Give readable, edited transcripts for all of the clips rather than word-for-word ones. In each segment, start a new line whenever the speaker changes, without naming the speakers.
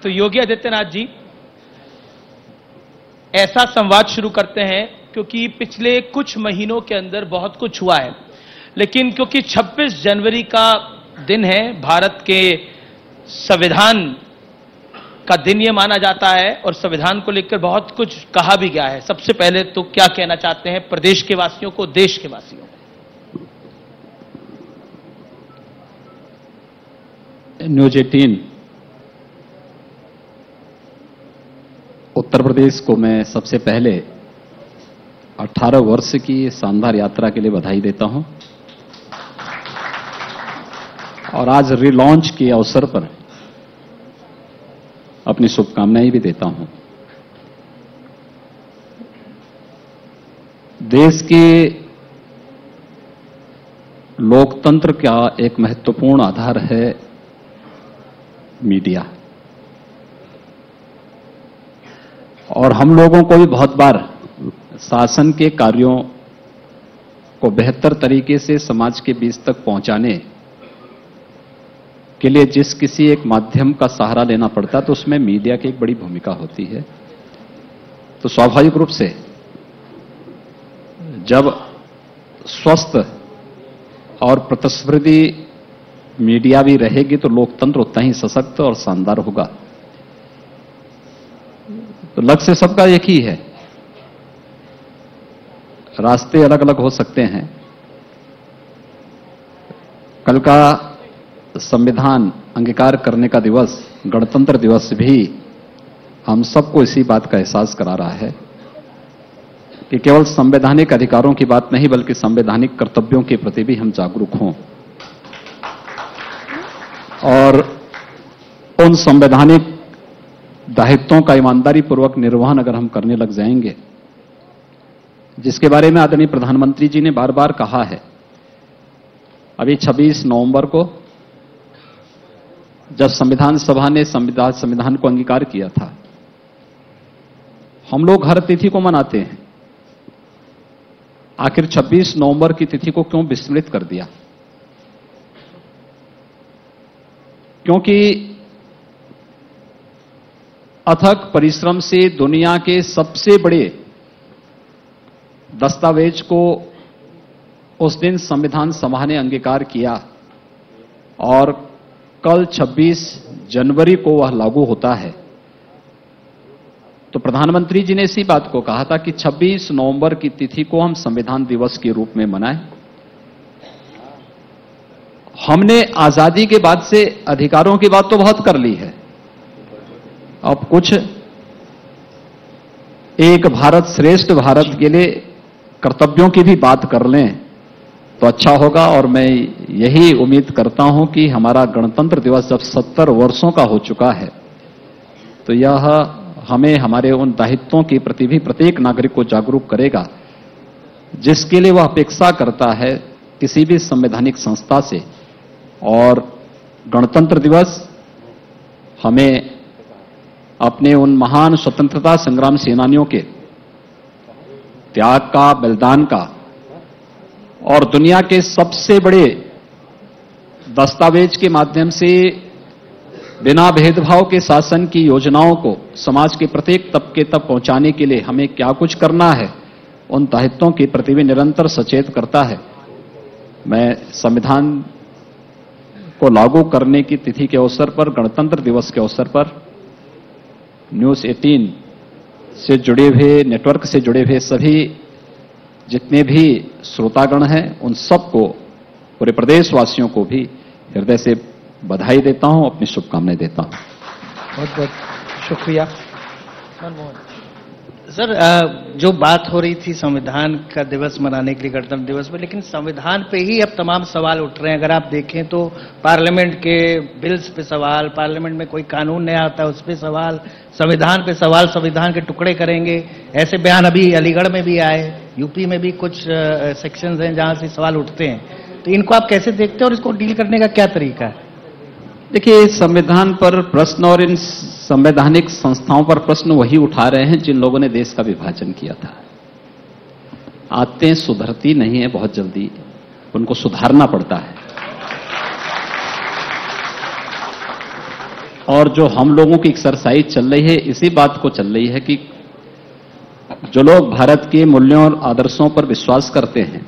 तो योगी आदित्यनाथ जी, ऐसा संवाद शुरू करते हैं क्योंकि पिछले कुछ महीनों के अंदर बहुत कुछ हुआ है, लेकिन क्योंकि 26 जनवरी का दिन है, भारत के संविधान का दिन यह माना जाता है और संविधान को लेकर बहुत कुछ कहा भी गया है। सबसे पहले तो क्या कहना चाहते हैं प्रदेश के वासियों को, देश के वासियों को?
न्यूज 18 उत्तर प्रदेश को मैं सबसे पहले 18 वर्ष की शानदार यात्रा के लिए बधाई देता हूं और आज रिलॉन्च के अवसर पर अपनी शुभकामनाएं भी देता हूं। देश के लोकतंत्र का एक महत्वपूर्ण आधार है मीडिया, और हम लोगों को भी बहुत बार शासन के कार्यों को बेहतर तरीके से समाज के बीच तक पहुंचाने के लिए जिस किसी एक माध्यम का सहारा लेना पड़ता है तो उसमें मीडिया की एक बड़ी भूमिका होती है। तो स्वाभाविक रूप से जब स्वस्थ और प्रतिस्पर्धी मीडिया भी रहेगी तो लोकतंत्र उतना ही सशक्त और शानदार होगा। तो लक्ष्य सबका एक ही है, रास्ते अलग अलग हो सकते हैं। कल का संविधान अंगीकार करने का दिवस, गणतंत्र दिवस भी हम सबको इसी बात का एहसास करा रहा है कि केवल संवैधानिक अधिकारों की बात नहीं बल्कि संवैधानिक कर्तव्यों के प्रति भी हम जागरूक हों और उन संवैधानिक दायित्वों का ईमानदारी पूर्वक निर्वहन अगर हम करने लग जाएंगे, जिसके बारे में आदरणीय प्रधानमंत्री जी ने बार बार कहा है। अभी 26 नवंबर को जब संविधान सभा ने संविधान को अंगीकार किया था, हम लोग हर तिथि को मनाते हैं, आखिर 26 नवंबर की तिथि को क्यों विस्मृत कर दिया? क्योंकि अथक परिश्रम से दुनिया के सबसे बड़े दस्तावेज को उस दिन संविधान सभा ने अंगीकार किया और कल 26 जनवरी को वह लागू होता है। तो प्रधानमंत्री जी ने इसी बात को कहा था कि 26 नवंबर की तिथि को हम संविधान दिवस के रूप में मनाएं। हमने आजादी के बाद से अधिकारों की बात तो बहुत कर ली है, अब कुछ एक भारत श्रेष्ठ भारत के लिए कर्तव्यों की भी बात कर लें तो अच्छा होगा। और मैं यही उम्मीद करता हूं कि हमारा गणतंत्र दिवस जब 70 वर्षों का हो चुका है तो यह हमें हमारे उन दायित्वों के प्रति भी प्रत्येक नागरिक को जागरूक करेगा जिसके लिए वह अपेक्षा करता है किसी भी संवैधानिक संस्था से। और गणतंत्र दिवस हमें अपने उन महान स्वतंत्रता संग्राम सेनानियों के त्याग का, बलिदान का और दुनिया के सबसे बड़े दस्तावेज के माध्यम से बिना भेदभाव के शासन की योजनाओं को समाज के प्रत्येक तबके तक पहुंचाने के लिए हमें क्या कुछ करना है, उन दायित्वों के प्रति भी निरंतर सचेत करता है। मैं संविधान को लागू करने की तिथि के अवसर पर, गणतंत्र दिवस के अवसर पर न्यूज 18 से जुड़े हुए, नेटवर्क से जुड़े हुए सभी जितने भी श्रोतागण हैं उन सबको, पूरे प्रदेशवासियों को भी हृदय से बधाई देता हूं, अपनी शुभकामनाएं देता हूं।
बहुत बहुत शुक्रिया।
सर, जो बात हो रही थी संविधान का दिवस मनाने के लिए, गणतंत्र दिवस में, लेकिन संविधान पे ही अब तमाम सवाल उठ रहे हैं। अगर आप देखें तो पार्लियामेंट के बिल्स पे सवाल, पार्लियामेंट में कोई कानून नया आता है उस पे सवाल, संविधान पे सवाल, संविधान के टुकड़े करेंगे, ऐसे बयान अभी अलीगढ़ में भी आए, यूपी में भी कुछ सेक्शंस हैं जहां से सवाल उठते हैं। तो इनको आप कैसे देखते हैं और इसको डील करने का क्या तरीका है?
देखिए, संविधान पर प्रश्न और इन संवैधानिक संस्थाओं पर प्रश्न वही उठा रहे हैं जिन लोगों ने देश का विभाजन किया था। आदतें सुधरती नहीं है बहुत जल्दी, उनको सुधारना पड़ता है। और जो हम लोगों की एक्सरसाइज चल रही है, इसी बात को चल रही है कि जो लोग भारत के मूल्यों और आदर्शों पर विश्वास करते हैं,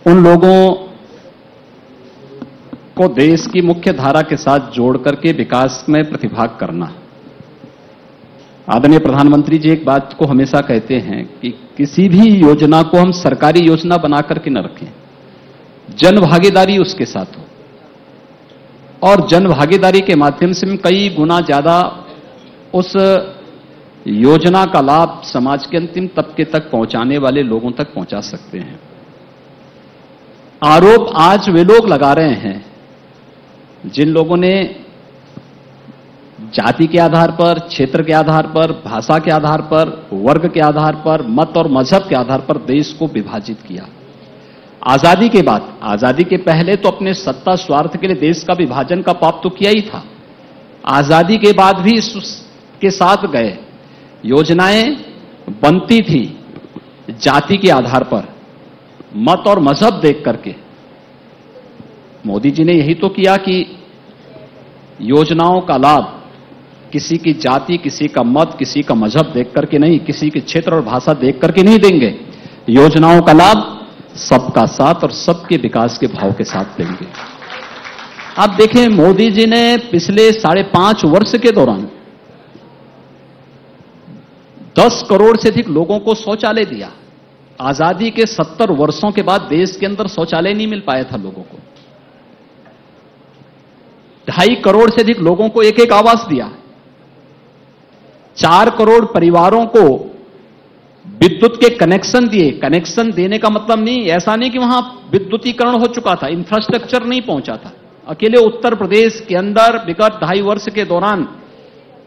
उन लोगों को देश की मुख्य धारा के साथ जोड़ करके विकास में प्रतिभाग करना। आदरणीय प्रधानमंत्री जी एक बात को हमेशा कहते हैं कि किसी भी योजना को हम सरकारी योजना बना करके न रखें, जन भागीदारी उसके साथ हो, और जन भागीदारी के माध्यम से हम कई गुना ज्यादा उस योजना का लाभ समाज के अंतिम तबके तक पहुंचाने वाले लोगों तक पहुंचा सकते हैं। आरोप आज वे लोग लगा रहे हैं जिन लोगों ने जाति के आधार पर, क्षेत्र के आधार पर, भाषा के आधार पर, वर्ग के आधार पर, मत और मजहब के आधार पर देश को विभाजित किया। आजादी के बाद, आजादी के पहले तो अपने सत्ता स्वार्थ के लिए देश का विभाजन का पाप तो किया ही था। आजादी के बाद भी इसके साथ गए, योजनाएं बनती थी जाति के आधार पर, मत और मजहब देख करके। मोदी जी ने यही तो किया कि योजनाओं का लाभ किसी की जाति, किसी का मत, किसी का मजहब देख करके नहीं, किसी के क्षेत्र और भाषा देख करके नहीं देंगे। योजनाओं का लाभ सबका साथ और सबके विकास के भाव के साथ देंगे। आप देखें, मोदी जी ने पिछले 5.5 वर्ष के दौरान 10 करोड़ से अधिक लोगों को शौचालय दिया। आजादी के 70 वर्षों के बाद देश के अंदर शौचालय नहीं मिल पाया था लोगों को। 2.5 करोड़ से अधिक लोगों को एक आवास दिया। 4 करोड़ परिवारों को विद्युत के कनेक्शन दिए। कनेक्शन देने का मतलब नहीं, ऐसा नहीं कि वहां विद्युतीकरण हो चुका था, इंफ्रास्ट्रक्चर नहीं पहुंचा था। अकेले उत्तर प्रदेश के अंदर विगत 2.5 वर्ष के दौरान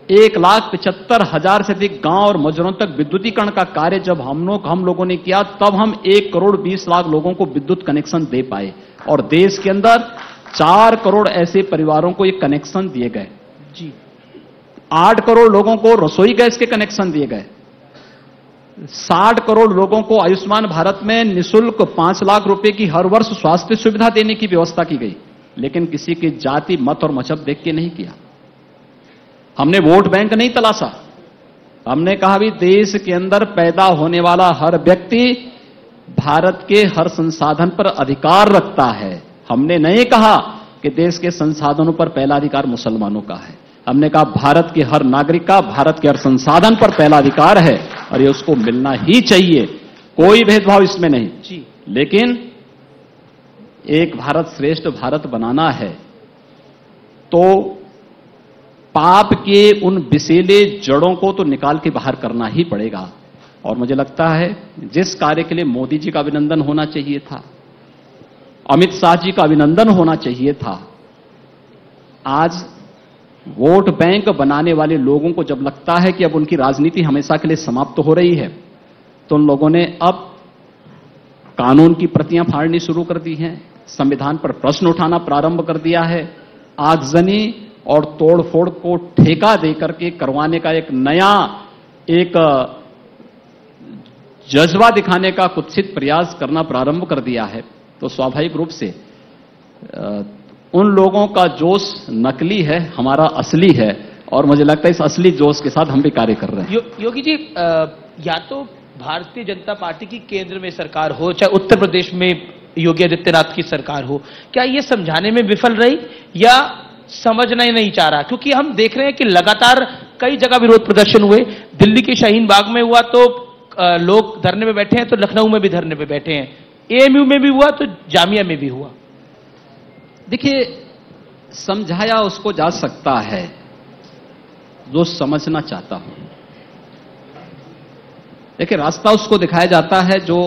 1,75,000 से अधिक गांव और मजरों तक विद्युतीकरण का कार्य जब हम लोगों ने किया, तब हम 1 करोड़ 20 लाख लोगों को विद्युत कनेक्शन दे पाए। और देश के अंदर 4 करोड़ ऐसे परिवारों को ये कनेक्शन दिए गए। जी, 8 करोड़ लोगों को रसोई गैस के कनेक्शन दिए गए। 60 करोड़ लोगों को आयुष्मान भारत में निःशुल्क 5 लाख रुपए की हर वर्ष स्वास्थ्य सुविधा देने की व्यवस्था की गई। लेकिन किसी की जाति, मत और मजहब देख के नहीं किया। हमने वोट बैंक नहीं तलाशा। हमने कहा भी देश के अंदर पैदा होने वाला हर व्यक्ति भारत के हर संसाधन पर अधिकार रखता है। हमने नहीं कहा कि देश के संसाधनों पर पहला अधिकार मुसलमानों का है। हमने कहा भारत के हर नागरिक का भारत के हर संसाधन पर पहला अधिकार है और ये उसको मिलना ही चाहिए। कोई भेदभाव इसमें नहीं जी। लेकिन एक भारत श्रेष्ठ भारत बनाना है तो पाप के उन विषैले जड़ों को तो निकाल के बाहर करना ही पड़ेगा। और मुझे लगता है जिस कार्य के लिए मोदी जी का अभिनंदन होना चाहिए था, अमित शाह जी का अभिनंदन होना चाहिए था, आज वोट बैंक बनाने वाले लोगों को जब लगता है कि अब उनकी राजनीति हमेशा के लिए समाप्त हो रही है, तो उन लोगों ने अब कानून की प्रतियां फाड़नी शुरू कर दी हैं, संविधान पर प्रश्न उठाना प्रारंभ कर दिया है, आगजनी और तोड़फोड़ को ठेका देकर के करवाने का एक नया जज्बा दिखाने का कुत्सित प्रयास करना प्रारंभ कर दिया है। तो स्वाभाविक रूप से उन लोगों का जोश नकली है, हमारा असली है। और मुझे लगता है इस असली जोश के साथ हम भी कार्य कर रहे हैं।
योगी जी, या तो भारतीय जनता पार्टी की केंद्र में सरकार हो, चाहे उत्तर प्रदेश में योगी आदित्यनाथ की सरकार हो, क्या ये समझाने में विफल रही या समझना ही नहीं चाह रहा? क्योंकि हम देख रहे हैं कि लगातार कई जगह विरोध प्रदर्शन हुए। दिल्ली के शाहीन बाग में हुआ तो लोग धरने में बैठे हैं, तो लखनऊ में भी धरने में बैठे हैं, एएमयू में भी हुआ तो जामिया में भी हुआ।
देखिए, समझाया उसको जा सकता है जो समझना चाहता हो। देखिए, रास्ता उसको दिखाया जाता है जो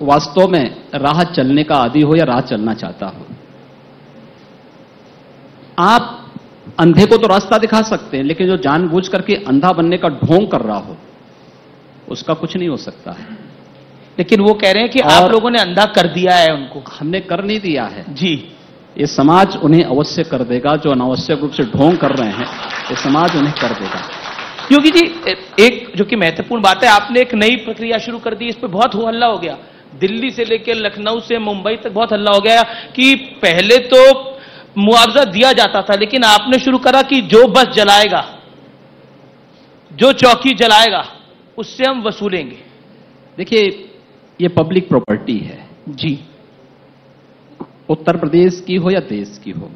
वास्तव में राह चलने का आदी हो या राह चलना चाहता हो। आप अंधे को तो रास्ता दिखा सकते हैं, लेकिन जो जानबूझ करके अंधा बनने का ढोंग कर रहा हो उसका कुछ नहीं हो सकता है।
लेकिन वो कह रहे हैं कि आप लोगों ने अंधा कर दिया है उनको।
हमने कर नहीं दिया है
जी।
ये समाज उन्हें अवश्य कर देगा। जो अनावश्यक रूप से ढोंग कर रहे हैं ये समाज उन्हें कर देगा।
योगी जी, एक जो कि महत्वपूर्ण बात है, आपने एक नई प्रक्रिया शुरू कर दी। इस पर बहुत हो हल्ला हो गया, दिल्ली से लेकर लखनऊ से मुंबई तक बहुत हल्ला हो गया कि पहले तो मुआवजा दिया जाता था, लेकिन आपने शुरू करा कि जो बस जलाएगा, जो चौकी जलाएगा, उससे हम वसूलेंगे।
देखिए, ये पब्लिक प्रॉपर्टी है
जी,
उत्तर प्रदेश की हो या देश की हो।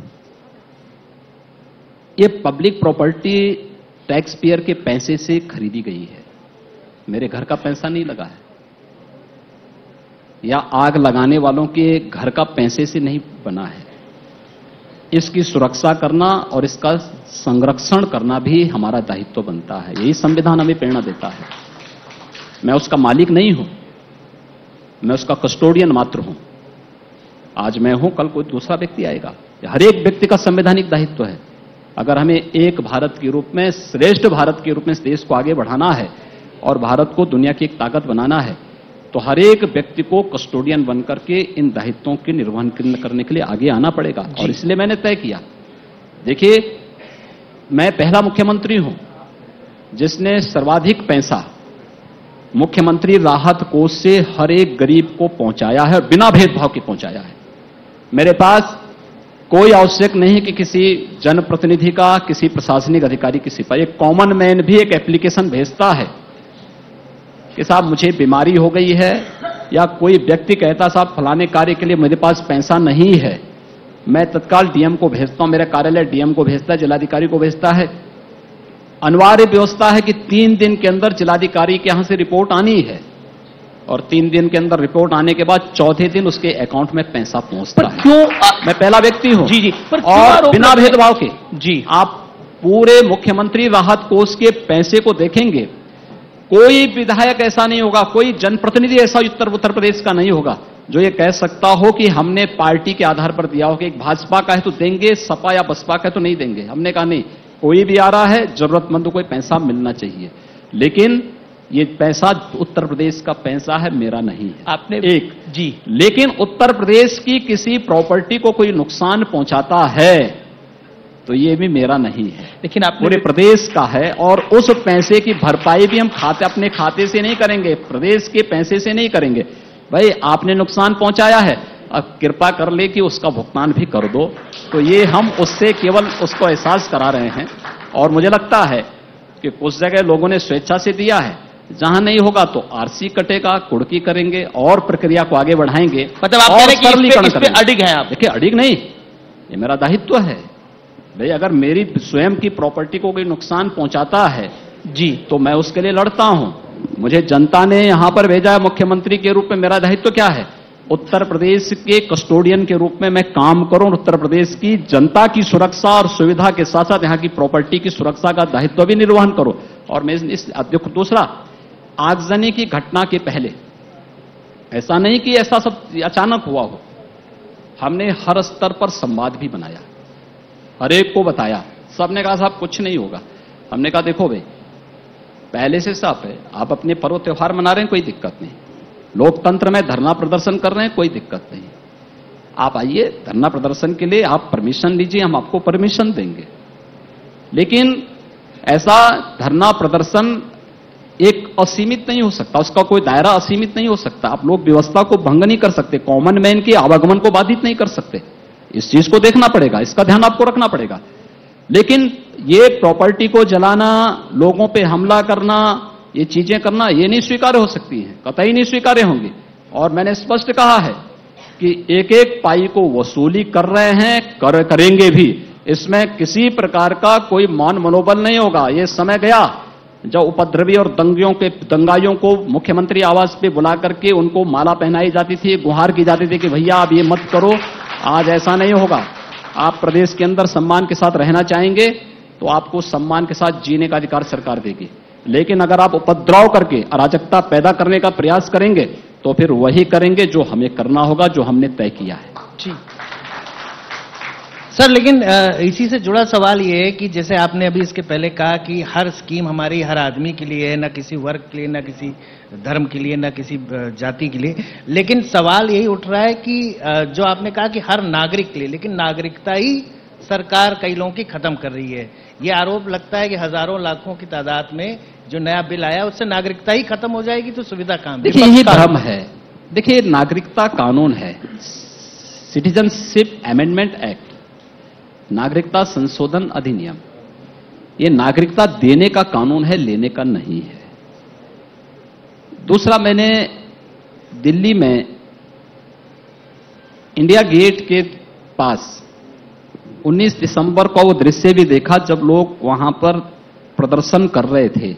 ये पब्लिक प्रॉपर्टी टैक्स पेयर के पैसे से खरीदी गई है, मेरे घर का पैसा नहीं लगा है, या आग लगाने वालों के घर का पैसे से नहीं बना है। इसकी सुरक्षा करना और इसका संरक्षण करना भी हमारा दायित्व बनता है। यही संविधान हमें प्रेरणा देता है। मैं उसका मालिक नहीं हूं, मैं उसका कस्टोडियन मात्र हूं। आज मैं हूं, कल कोई दूसरा व्यक्ति आएगा। हर एक व्यक्ति का संवैधानिक दायित्व है। अगर हमें एक भारत के रूप में, श्रेष्ठ भारत के रूप में इस देश को आगे बढ़ाना है और भारत को दुनिया की एक ताकत बनाना है, तो हर एक व्यक्ति को कस्टोडियन बनकर के इन दायित्वों के निर्वहन करने के लिए आगे आना पड़ेगा। और इसलिए मैंने तय किया, देखिए, मैं पहला मुख्यमंत्री हूं जिसने सर्वाधिक पैसा मुख्यमंत्री राहत कोष से हर एक गरीब को पहुंचाया है, बिना भेदभाव के पहुंचाया है। मेरे पास कोई आवश्यक नहीं कि किसी जनप्रतिनिधि का, किसी प्रशासनिक अधिकारी, किसी पर, एक कॉमन मैन भी एक एप्लीकेशन भेजता है कि साहब मुझे बीमारी हो गई है, या कोई व्यक्ति कहता साहब फलाने कार्य के लिए मेरे पास पैसा नहीं है, मैं तत्काल डीएम को भेजता हूं, मेरा कार्यालय डीएम को भेजता है, जिलाधिकारी को भेजता है। अनिवार्य व्यवस्था है कि 3 दिन के अंदर जिलाधिकारी के यहां से रिपोर्ट आनी है, और 3 दिन के अंदर रिपोर्ट आने के बाद चौथे दिन उसके अकाउंट में पैसा पहुंचता है।
क्यों
मैं पहला व्यक्ति हूं।
जी, पर
और बिना भेदभाव के
जी,
आप पूरे मुख्यमंत्री राहत कोष के पैसे को देखेंगे, कोई विधायक ऐसा नहीं होगा, कोई जनप्रतिनिधि ऐसा उत्तर प्रदेश का नहीं होगा जो ये कह सकता हो कि हमने पार्टी के आधार पर दिया हो, कि एक भाजपा का है तो देंगे, सपा या बसपा का है तो नहीं देंगे। हमने कहा नहीं, कोई भी आ रहा है, जरूरतमंद को पैसा मिलना चाहिए, लेकिन ये पैसा उत्तर प्रदेश का पैसा है, मेरा नहीं है।
आपने
एक
जी,
लेकिन उत्तर प्रदेश की किसी प्रॉपर्टी को कोई नुकसान पहुंचाता है तो ये भी मेरा नहीं है,
लेकिन आप
पूरे प्रदेश का है। और उस पैसे की भरपाई भी हम अपने खाते से नहीं करेंगे, प्रदेश के पैसे से नहीं करेंगे। भाई आपने नुकसान पहुंचाया है, अब कृपा कर ले कि उसका भुगतान भी कर दो, तो ये हम उससे केवल उसको एहसास करा रहे हैं। और मुझे लगता है कि कुछ जगह लोगों ने स्वेच्छा से दिया है, जहां नहीं होगा तो आरसी कटेगा, कुड़की करेंगे और प्रक्रिया को आगे बढ़ाएंगे।
मतलब आप कह रहे हैं कि इस पे अडिग हैं आप?
देखिए, अडिग नहीं, ये मेरा दायित्व है। भाई अगर मेरी स्वयं की प्रॉपर्टी को कोई नुकसान पहुंचाता है जी, तो मैं उसके लिए लड़ता हूं। मुझे जनता ने यहां पर भेजा है मुख्यमंत्री के रूप में, मेरा दायित्व क्या है? उत्तर प्रदेश के कस्टोडियन के रूप में मैं काम करूं, उत्तर प्रदेश की जनता की सुरक्षा और सुविधा के साथ साथ यहां की प्रॉपर्टी की सुरक्षा का दायित्व भी निर्वहन करूं। और मैं इस दूसरा, आगजनी की घटना के पहले ऐसा नहीं कि ऐसा सब अचानक हुआ हो, हमने हर स्तर पर संवाद भी बनाया, हर एक को बताया। सबने कहा साहब कुछ नहीं होगा। हमने कहा देखो भाई, पहले से साफ है, आप अपने पर्व त्योहार मना रहे हैं, कोई दिक्कत नहीं, लोकतंत्र में धरना प्रदर्शन कर रहे हैं, कोई दिक्कत नहीं, आप आइए धरना प्रदर्शन के लिए, आप परमिशन लीजिए, हम आपको परमिशन देंगे। लेकिन ऐसा धरना प्रदर्शन एक असीमित नहीं हो सकता, उसका कोई दायरा असीमित नहीं हो सकता। आप लोग व्यवस्था को भंग नहीं कर सकते, कॉमन मैन के आवागमन को बाधित नहीं कर सकते। इस चीज को देखना पड़ेगा, इसका ध्यान आपको रखना पड़ेगा। लेकिन ये प्रॉपर्टी को जलाना, लोगों पे हमला करना, ये चीजें करना, ये नहीं स्वीकार्य हो सकती हैं, कतई नहीं स्वीकार्य होंगी। और मैंने स्पष्ट कहा है कि एक एक पाई को वसूली कर रहे हैं, करेंगे भी। इसमें किसी प्रकार का कोई मान मनोबल नहीं होगा। ये समय गया जब उपद्रवी और दंगाइयों को मुख्यमंत्री आवास पे बुला करके उनको माला पहनाई जाती थी, गुहार की जाती थी कि भैया आप ये मत करो। आज ऐसा नहीं होगा। आप प्रदेश के अंदर सम्मान के साथ रहना चाहेंगे तो आपको सम्मान के साथ जीने का अधिकार सरकार देगी। लेकिन अगर आप उपद्रव करके अराजकता पैदा करने का प्रयास करेंगे तो फिर वही करेंगे जो हमें करना होगा, जो हमने तय किया है।
जी सर, लेकिन इसी से जुड़ा सवाल ये है कि जैसे आपने अभी इसके पहले कहा कि हर स्कीम हमारी हर आदमी के लिए है, ना किसी वर्ग के लिए, ना किसी धर्म के लिए, ना किसी जाति के लिए। लेकिन सवाल यही उठ रहा है कि जो आपने कहा कि हर नागरिक के लिए, लेकिन नागरिकता ही सरकार कई लोगों की खत्म कर रही है। ये आरोप लगता है कि हजारों लाखों की तादाद में जो नया बिल आया उससे नागरिकता ही खत्म हो जाएगी, तो सुविधा कहां?
देखिए, यही भ्रम है। देखिए, नागरिकता कानून है, सिटीजनशिप अमेंडमेंट एक्ट, नागरिकता संशोधन अधिनियम ये नागरिकता देने का कानून है, लेने का नहीं है। दूसरा, मैंने दिल्ली में इंडिया गेट के पास 19 दिसंबर को वो दृश्य भी देखा जब लोग वहां पर प्रदर्शन कर रहे थे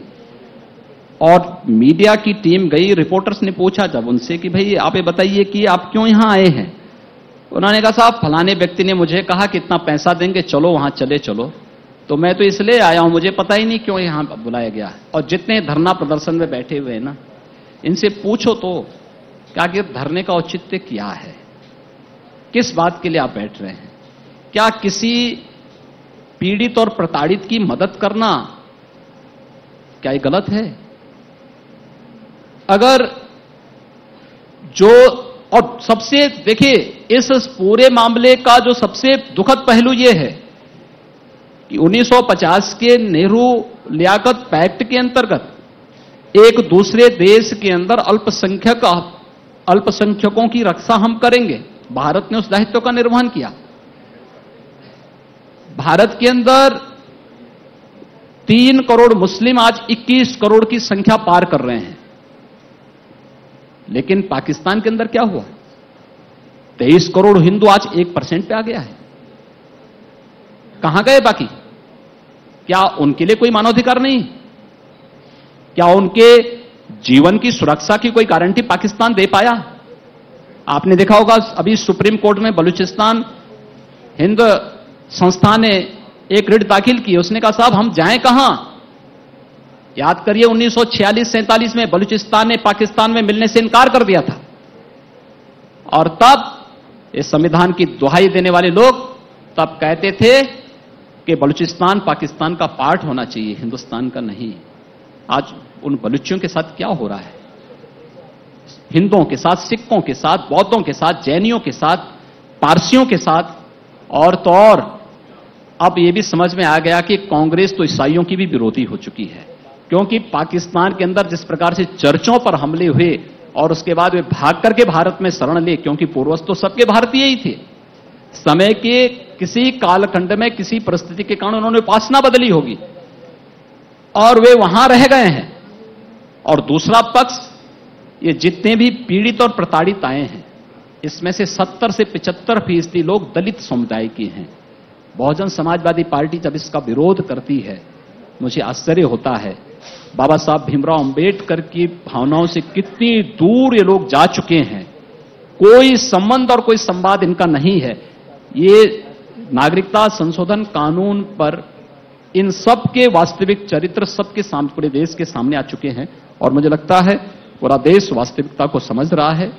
और मीडिया की टीम गई। रिपोर्टर्स ने पूछा जब उनसे कि भाई आप ये बताइए कि आप क्यों यहां आए हैं। उन्होंने कहा साहब फलाने व्यक्ति ने मुझे कहा कि इतना पैसा देंगे, चलो वहां चले चलो, तो मैं तो इसलिए आया हूं, मुझे पता ही नहीं क्यों यहां बुलाया गया। और जितने धरना प्रदर्शन में बैठे हुए हैं ना, इनसे पूछो तो क्या कि धरने का औचित्य क्या है, किस बात के लिए आप बैठ रहे हैं। क्या किसी पीड़ित और प्रताड़ित की मदद करना क्या ये गलत है? अगर जो, और सबसे देखिए इस पूरे मामले का जो सबसे दुखद पहलू यह है कि 1950 के नेहरू लियाकत पैक्ट के अंतर्गत एक दूसरे देश के अंदर अल्पसंख्यकों की रक्षा हम करेंगे। भारत ने उस दायित्व का निर्वहन किया। भारत के अंदर 3 करोड़ मुस्लिम आज 21 करोड़ की संख्या पार कर रहे हैं। लेकिन पाकिस्तान के अंदर क्या हुआ? 23 करोड़ हिंदू आज 1% पे आ गया है। कहां गए बाकी? क्या उनके लिए कोई मानवाधिकार नहीं? क्या उनके जीवन की सुरक्षा की कोई गारंटी पाकिस्तान दे पाया? आपने देखा होगा अभी सुप्रीम कोर्ट में बलूचिस्तान हिंद संस्था ने एक रिट दाखिल की। उसने कहा साहब हम जाएं कहां? याद करिए 1946-47 में बलूचिस्तान ने पाकिस्तान में मिलने से इनकार कर दिया था और तब इस संविधान की दुहाई देने वाले लोग तब कहते थे कि बलूचिस्तान पाकिस्तान का पार्ट होना चाहिए, हिंदुस्तान का नहीं। आज उन बलूचियों के साथ क्या हो रहा है? हिंदुओं के साथ, सिखों के साथ, बौद्धों के साथ, जैनियों के साथ, पारसियों के साथ, और तो और अब यह भी समझ में आ गया कि कांग्रेस तो ईसाइयों की भी विरोधी हो चुकी है, क्योंकि पाकिस्तान के अंदर जिस प्रकार से चर्चों पर हमले हुए और उसके बाद वे भाग करके भारत में शरण लिए, क्योंकि पूर्वज तो सबके भारतीय ही थे। समय के किसी कालखंड में किसी परिस्थिति के कारण उन्होंने उपासना बदली होगी और वे वहां रह गए हैं। और दूसरा पक्ष, ये जितने भी पीड़ित और प्रताड़ित आए हैं, इसमें से 70 से 75% लोग दलित समुदाय के हैं। बहुजन समाजवादी पार्टी जब इसका विरोध करती है, मुझे आश्चर्य होता है। बाबा साहब भीमराव अंबेडकर की भावनाओं से कितनी दूर ये लोग जा चुके हैं। कोई संबंध और कोई संवाद इनका नहीं है। ये नागरिकता संशोधन कानून पर इन सब के वास्तविक चरित्र सबके सामने, पूरे देश के सामने आ चुके हैं और मुझे लगता है पूरा देश वास्तविकता को समझ रहा है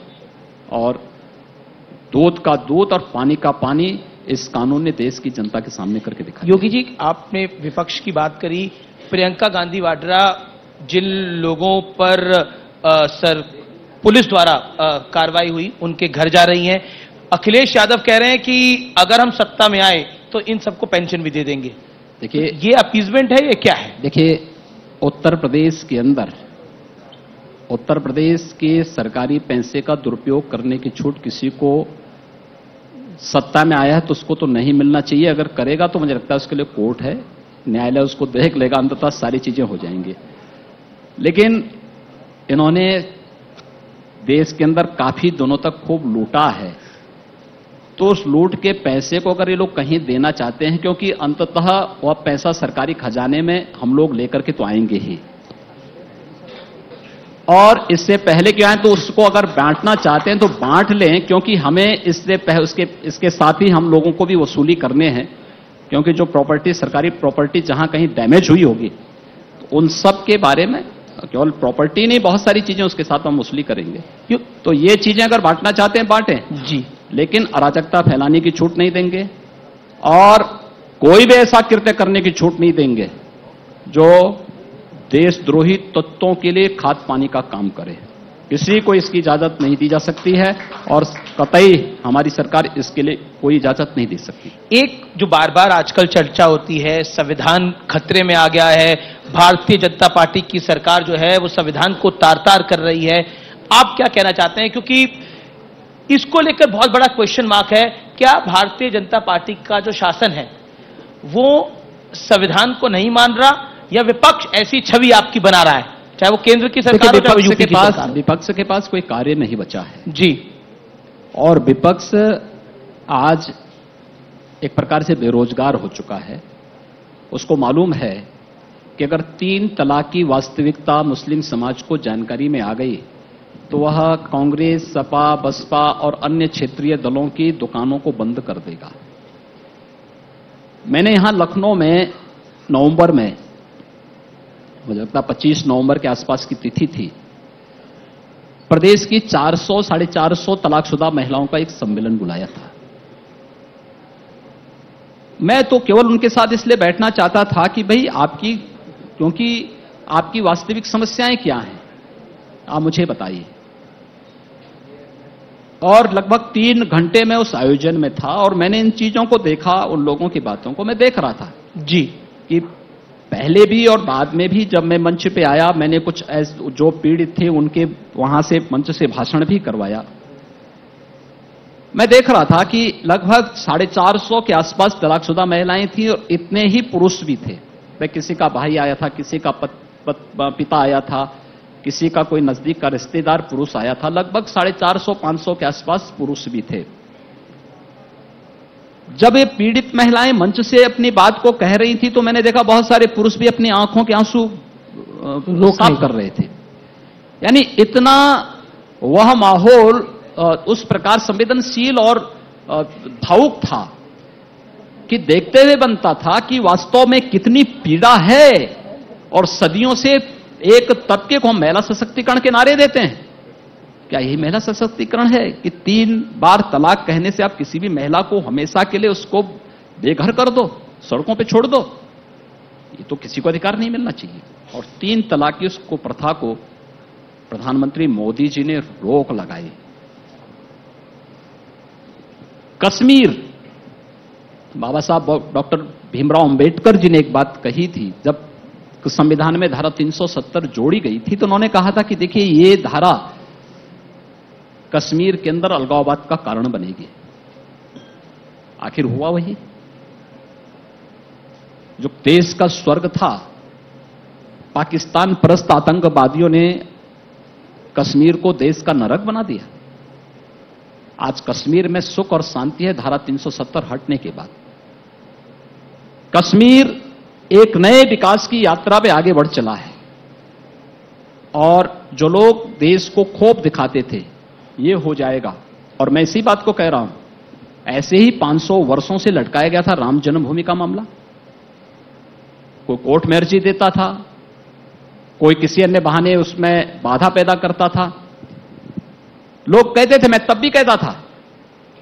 और दूध का दूध और पानी का पानी इस कानून ने देश की जनता के सामने करके दिखाया।
योगी जी, आपने विपक्ष की बात करी। प्रियंका गांधी वाड्रा जिन लोगों पर पुलिस द्वारा कार्रवाई हुई, उनके घर जा रही हैं। अखिलेश यादव कह रहे हैं कि अगर हम सत्ता में आए तो इन सबको पेंशन भी दे देंगे।
देखिए,
ये अपीजमेंट है, ये क्या है?
देखिए, उत्तर प्रदेश के अंदर उत्तर प्रदेश के सरकारी पैसे का दुरुपयोग करने की छूट किसी को सत्ता में आया है तो उसको तो नहीं मिलना चाहिए। अगर करेगा तो मुझे लगता है उसके लिए कोर्ट है, न्यायालय उसको देख लेगा, अंततः सारी चीजें हो जाएंगी। लेकिन इन्होंने देश के अंदर काफी दिनों तक खूब लूटा है, तो उस लूट के पैसे को अगर ये लोग कहीं देना चाहते हैं, क्योंकि अंततः वह पैसा सरकारी खजाने में हम लोग लेकर के तो आएंगे ही, और इससे पहले क्या है तो उसको अगर बांटना चाहते हैं तो बांट लें, क्योंकि हमें इसके साथ ही हम लोगों को भी वसूली करने हैं। क्योंकि जो प्रॉपर्टी, सरकारी प्रॉपर्टी जहां कहीं डैमेज हुई होगी तो उन सब के बारे में, केवल प्रॉपर्टी नहीं बहुत सारी चीजें उसके साथ हम वसूली करेंगे। तो ये चीजें अगर बांटना चाहते हैं बांटें
जी,
लेकिन अराजकता फैलाने की छूट नहीं देंगे और कोई भी ऐसा कृत्य करने की छूट नहीं देंगे जो देशद्रोही तत्वों के लिए खाद पानी का काम करे। किसी को इसकी इजाजत नहीं दी जा सकती है और कतई हमारी सरकार इसके लिए कोई इजाजत नहीं दे सकती।
एक जो बार बार आजकल चर्चा होती है, संविधान खतरे में आ गया है, भारतीय जनता पार्टी की सरकार जो है वो संविधान को तार-तार कर रही है। आप क्या कहना चाहते हैं? क्योंकि इसको लेकर बहुत बड़ा क्वेश्चन मार्क है। क्या भारतीय जनता पार्टी का जो शासन है वो संविधान को नहीं मान रहा, या विपक्ष ऐसी छवि आपकी बना रहा है, चाहे वो केंद्र की सरकार हो, चाहे वो यूपी की सरकार हो?
विपक्ष के पास कोई कार्य नहीं बचा है
जी।
और विपक्ष आज एक प्रकार से बेरोजगार हो चुका है। उसको मालूम है कि अगर 3 तलाक की वास्तविकता मुस्लिम समाज को जानकारी में आ गई तो वह कांग्रेस, सपा, बसपा और अन्य क्षेत्रीय दलों की दुकानों को बंद कर देगा। मैंने यहां लखनऊ में नवंबर में, मुझे लगता 25 नवंबर के आसपास की तिथि थी, प्रदेश की 400 साढ़े 400 तलाकशुदा महिलाओं का एक सम्मेलन बुलाया था। मैं तो केवल उनके साथ इसलिए बैठना चाहता था कि भाई क्योंकि आपकी वास्तविक समस्याएं क्या हैं, आप मुझे बताइए। और लगभग 3 घंटे में उस आयोजन में था और मैंने इन चीजों को देखा, उन लोगों की बातों को मैं देख रहा था
जी,
कि पहले भी और बाद में भी जब मैं मंच पे आया, मैंने कुछ जो पीड़ित थे उनके वहां से मंच से भाषण भी करवाया। मैं देख रहा था कि लगभग 450 के आसपास तलाकशुदा महिलाएं थी और इतने ही पुरुष भी थे। भाई किसी का भाई आया था, किसी का पिता आया था, किसी का कोई नजदीक का रिश्तेदार पुरुष आया था। लगभग 450-500 के आसपास पुरुष भी थे। जब ये पीड़ित महिलाएं मंच से अपनी बात को कह रही थी तो मैंने देखा बहुत सारे पुरुष भी अपनी आंखों के आंसू साफ कर रहे थे। यानी इतना वह माहौल उस प्रकार संवेदनशील और भावुक था कि देखते हुए बनता था कि वास्तव में कितनी पीड़ा है। और सदियों से एक तबके को हम महिला सशक्तिकरण के नारे देते हैं। क्या यही महिला सशक्तिकरण है कि 3 बार तलाक कहने से आप किसी भी महिला को हमेशा के लिए उसको बेघर कर दो, सड़कों पे छोड़ दो? ये तो किसी को अधिकार नहीं मिलना चाहिए। और 3 तलाक की उसको प्रथा को प्रधानमंत्री मोदी जी ने रोक लगाई। कश्मीर, बाबा साहब डॉक्टर भीमराव अंबेडकर जी ने एक बात कही थी, जब संविधान में धारा 370 जोड़ी गई थी तो उन्होंने कहा था कि देखिए ये धारा कश्मीर के अंदर अलगाववाद का कारण बनेगी। आखिर हुआ वही। जो देश का स्वर्ग था, पाकिस्तान परस्त आतंकवादियों ने कश्मीर को देश का नरक बना दिया। आज कश्मीर में सुख और शांति है धारा 370 हटने के बाद। कश्मीर एक नए विकास की यात्रा पे आगे बढ़ चला है। और जो लोग देश को खौफ दिखाते थे, ये हो जाएगा। और मैं इसी बात को कह रहा हूं, ऐसे ही 500 वर्षों से लटकाया गया था राम जन्मभूमि का मामला। कोई कोर्ट में अर्जी देता था, कोई किसी अन्य बहाने उसमें बाधा पैदा करता था। लोग कहते थे, मैं तब भी कहता था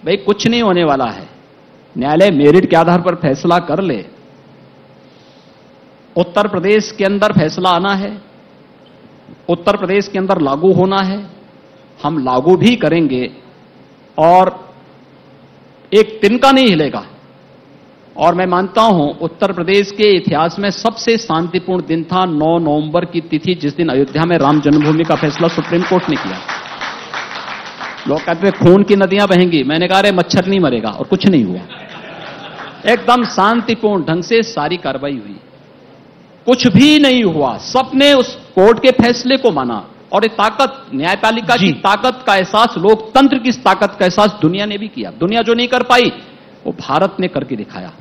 भाई कुछ नहीं होने वाला है, न्यायालय मेरिट के आधार पर फैसला कर ले। उत्तर प्रदेश के अंदर फैसला आना है, उत्तर प्रदेश के अंदर लागू होना है, हम लागू भी करेंगे और एक तिनका नहीं हिलेगा। और मैं मानता हूं उत्तर प्रदेश के इतिहास में सबसे शांतिपूर्ण दिन था 9 नवंबर की तिथि, जिस दिन अयोध्या में राम जन्मभूमि का फैसला सुप्रीम कोर्ट ने किया। लोग कहते थे खून की नदियां बहेंगी, मैंने कहा अरे मच्छर नहीं मरेगा, और कुछ नहीं हुआ। एकदम शांतिपूर्ण ढंग से सारी कार्रवाई हुई, कुछ भी नहीं हुआ। सबने उस कोर्ट के फैसले को माना। और ये ताकत, न्यायपालिका की ताकत का एहसास, लोकतंत्र की ताकत का एहसास दुनिया ने भी किया। दुनिया जो नहीं कर पाई वो भारत ने करके दिखाया।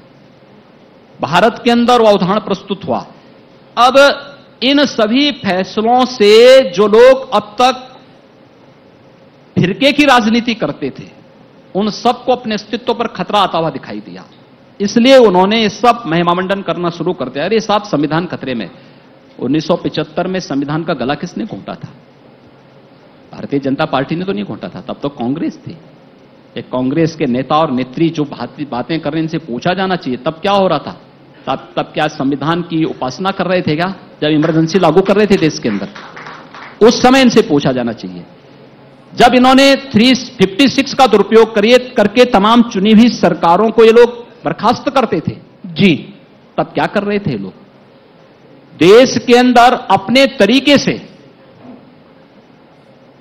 भारत के अंदर वह उदाहरण प्रस्तुत हुआ। अब इन सभी फैसलों से जो लोग अब तक फिरके की राजनीति करते थे, उन सबको अपने अस्तित्व पर खतरा आता हुआ दिखाई दिया। इसलिए उन्होंने ये सब महिमामंडन करना शुरू कर दिया। अरे साहब, संविधान खतरे में। 1975 में संविधान का गला किसने घोंटा था? भारतीय जनता पार्टी ने तो नहीं घोंटा था, तब तो कांग्रेस थी। एक कांग्रेस के नेता और नेत्री जो बातें कर रहे हैं, इनसे पूछा जाना चाहिए तब क्या हो रहा था। तब क्या संविधान की उपासना कर रहे थे क्या, जब इमरजेंसी लागू कर रहे थे देश के अंदर? उस समय इनसे पूछा जाना चाहिए। जब इन्होंने 356 का दुरुपयोग करके तमाम चुनी हुई सरकारों को ये लोग बर्खास्त करते थे जी, तब क्या कर रहे थे लोग? देश के अंदर अपने तरीके से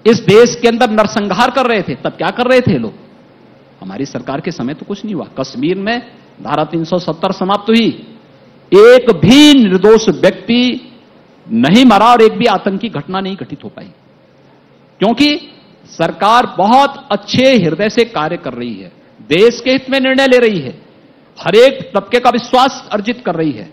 इस देश के अंदर नरसंहार कर रहे थे, तब क्या कर रहे थे लोग? हमारी सरकार के समय तो कुछ नहीं हुआ। कश्मीर में धारा 370 समाप्त हुई, एक भी निर्दोष व्यक्ति नहीं मरा और एक भी आतंकी घटना नहीं घटित हो पाई, क्योंकि सरकार बहुत अच्छे हृदय से कार्य कर रही है, देश के हित में निर्णय ले रही है, हर एक तबके का विश्वास अर्जित कर रही है।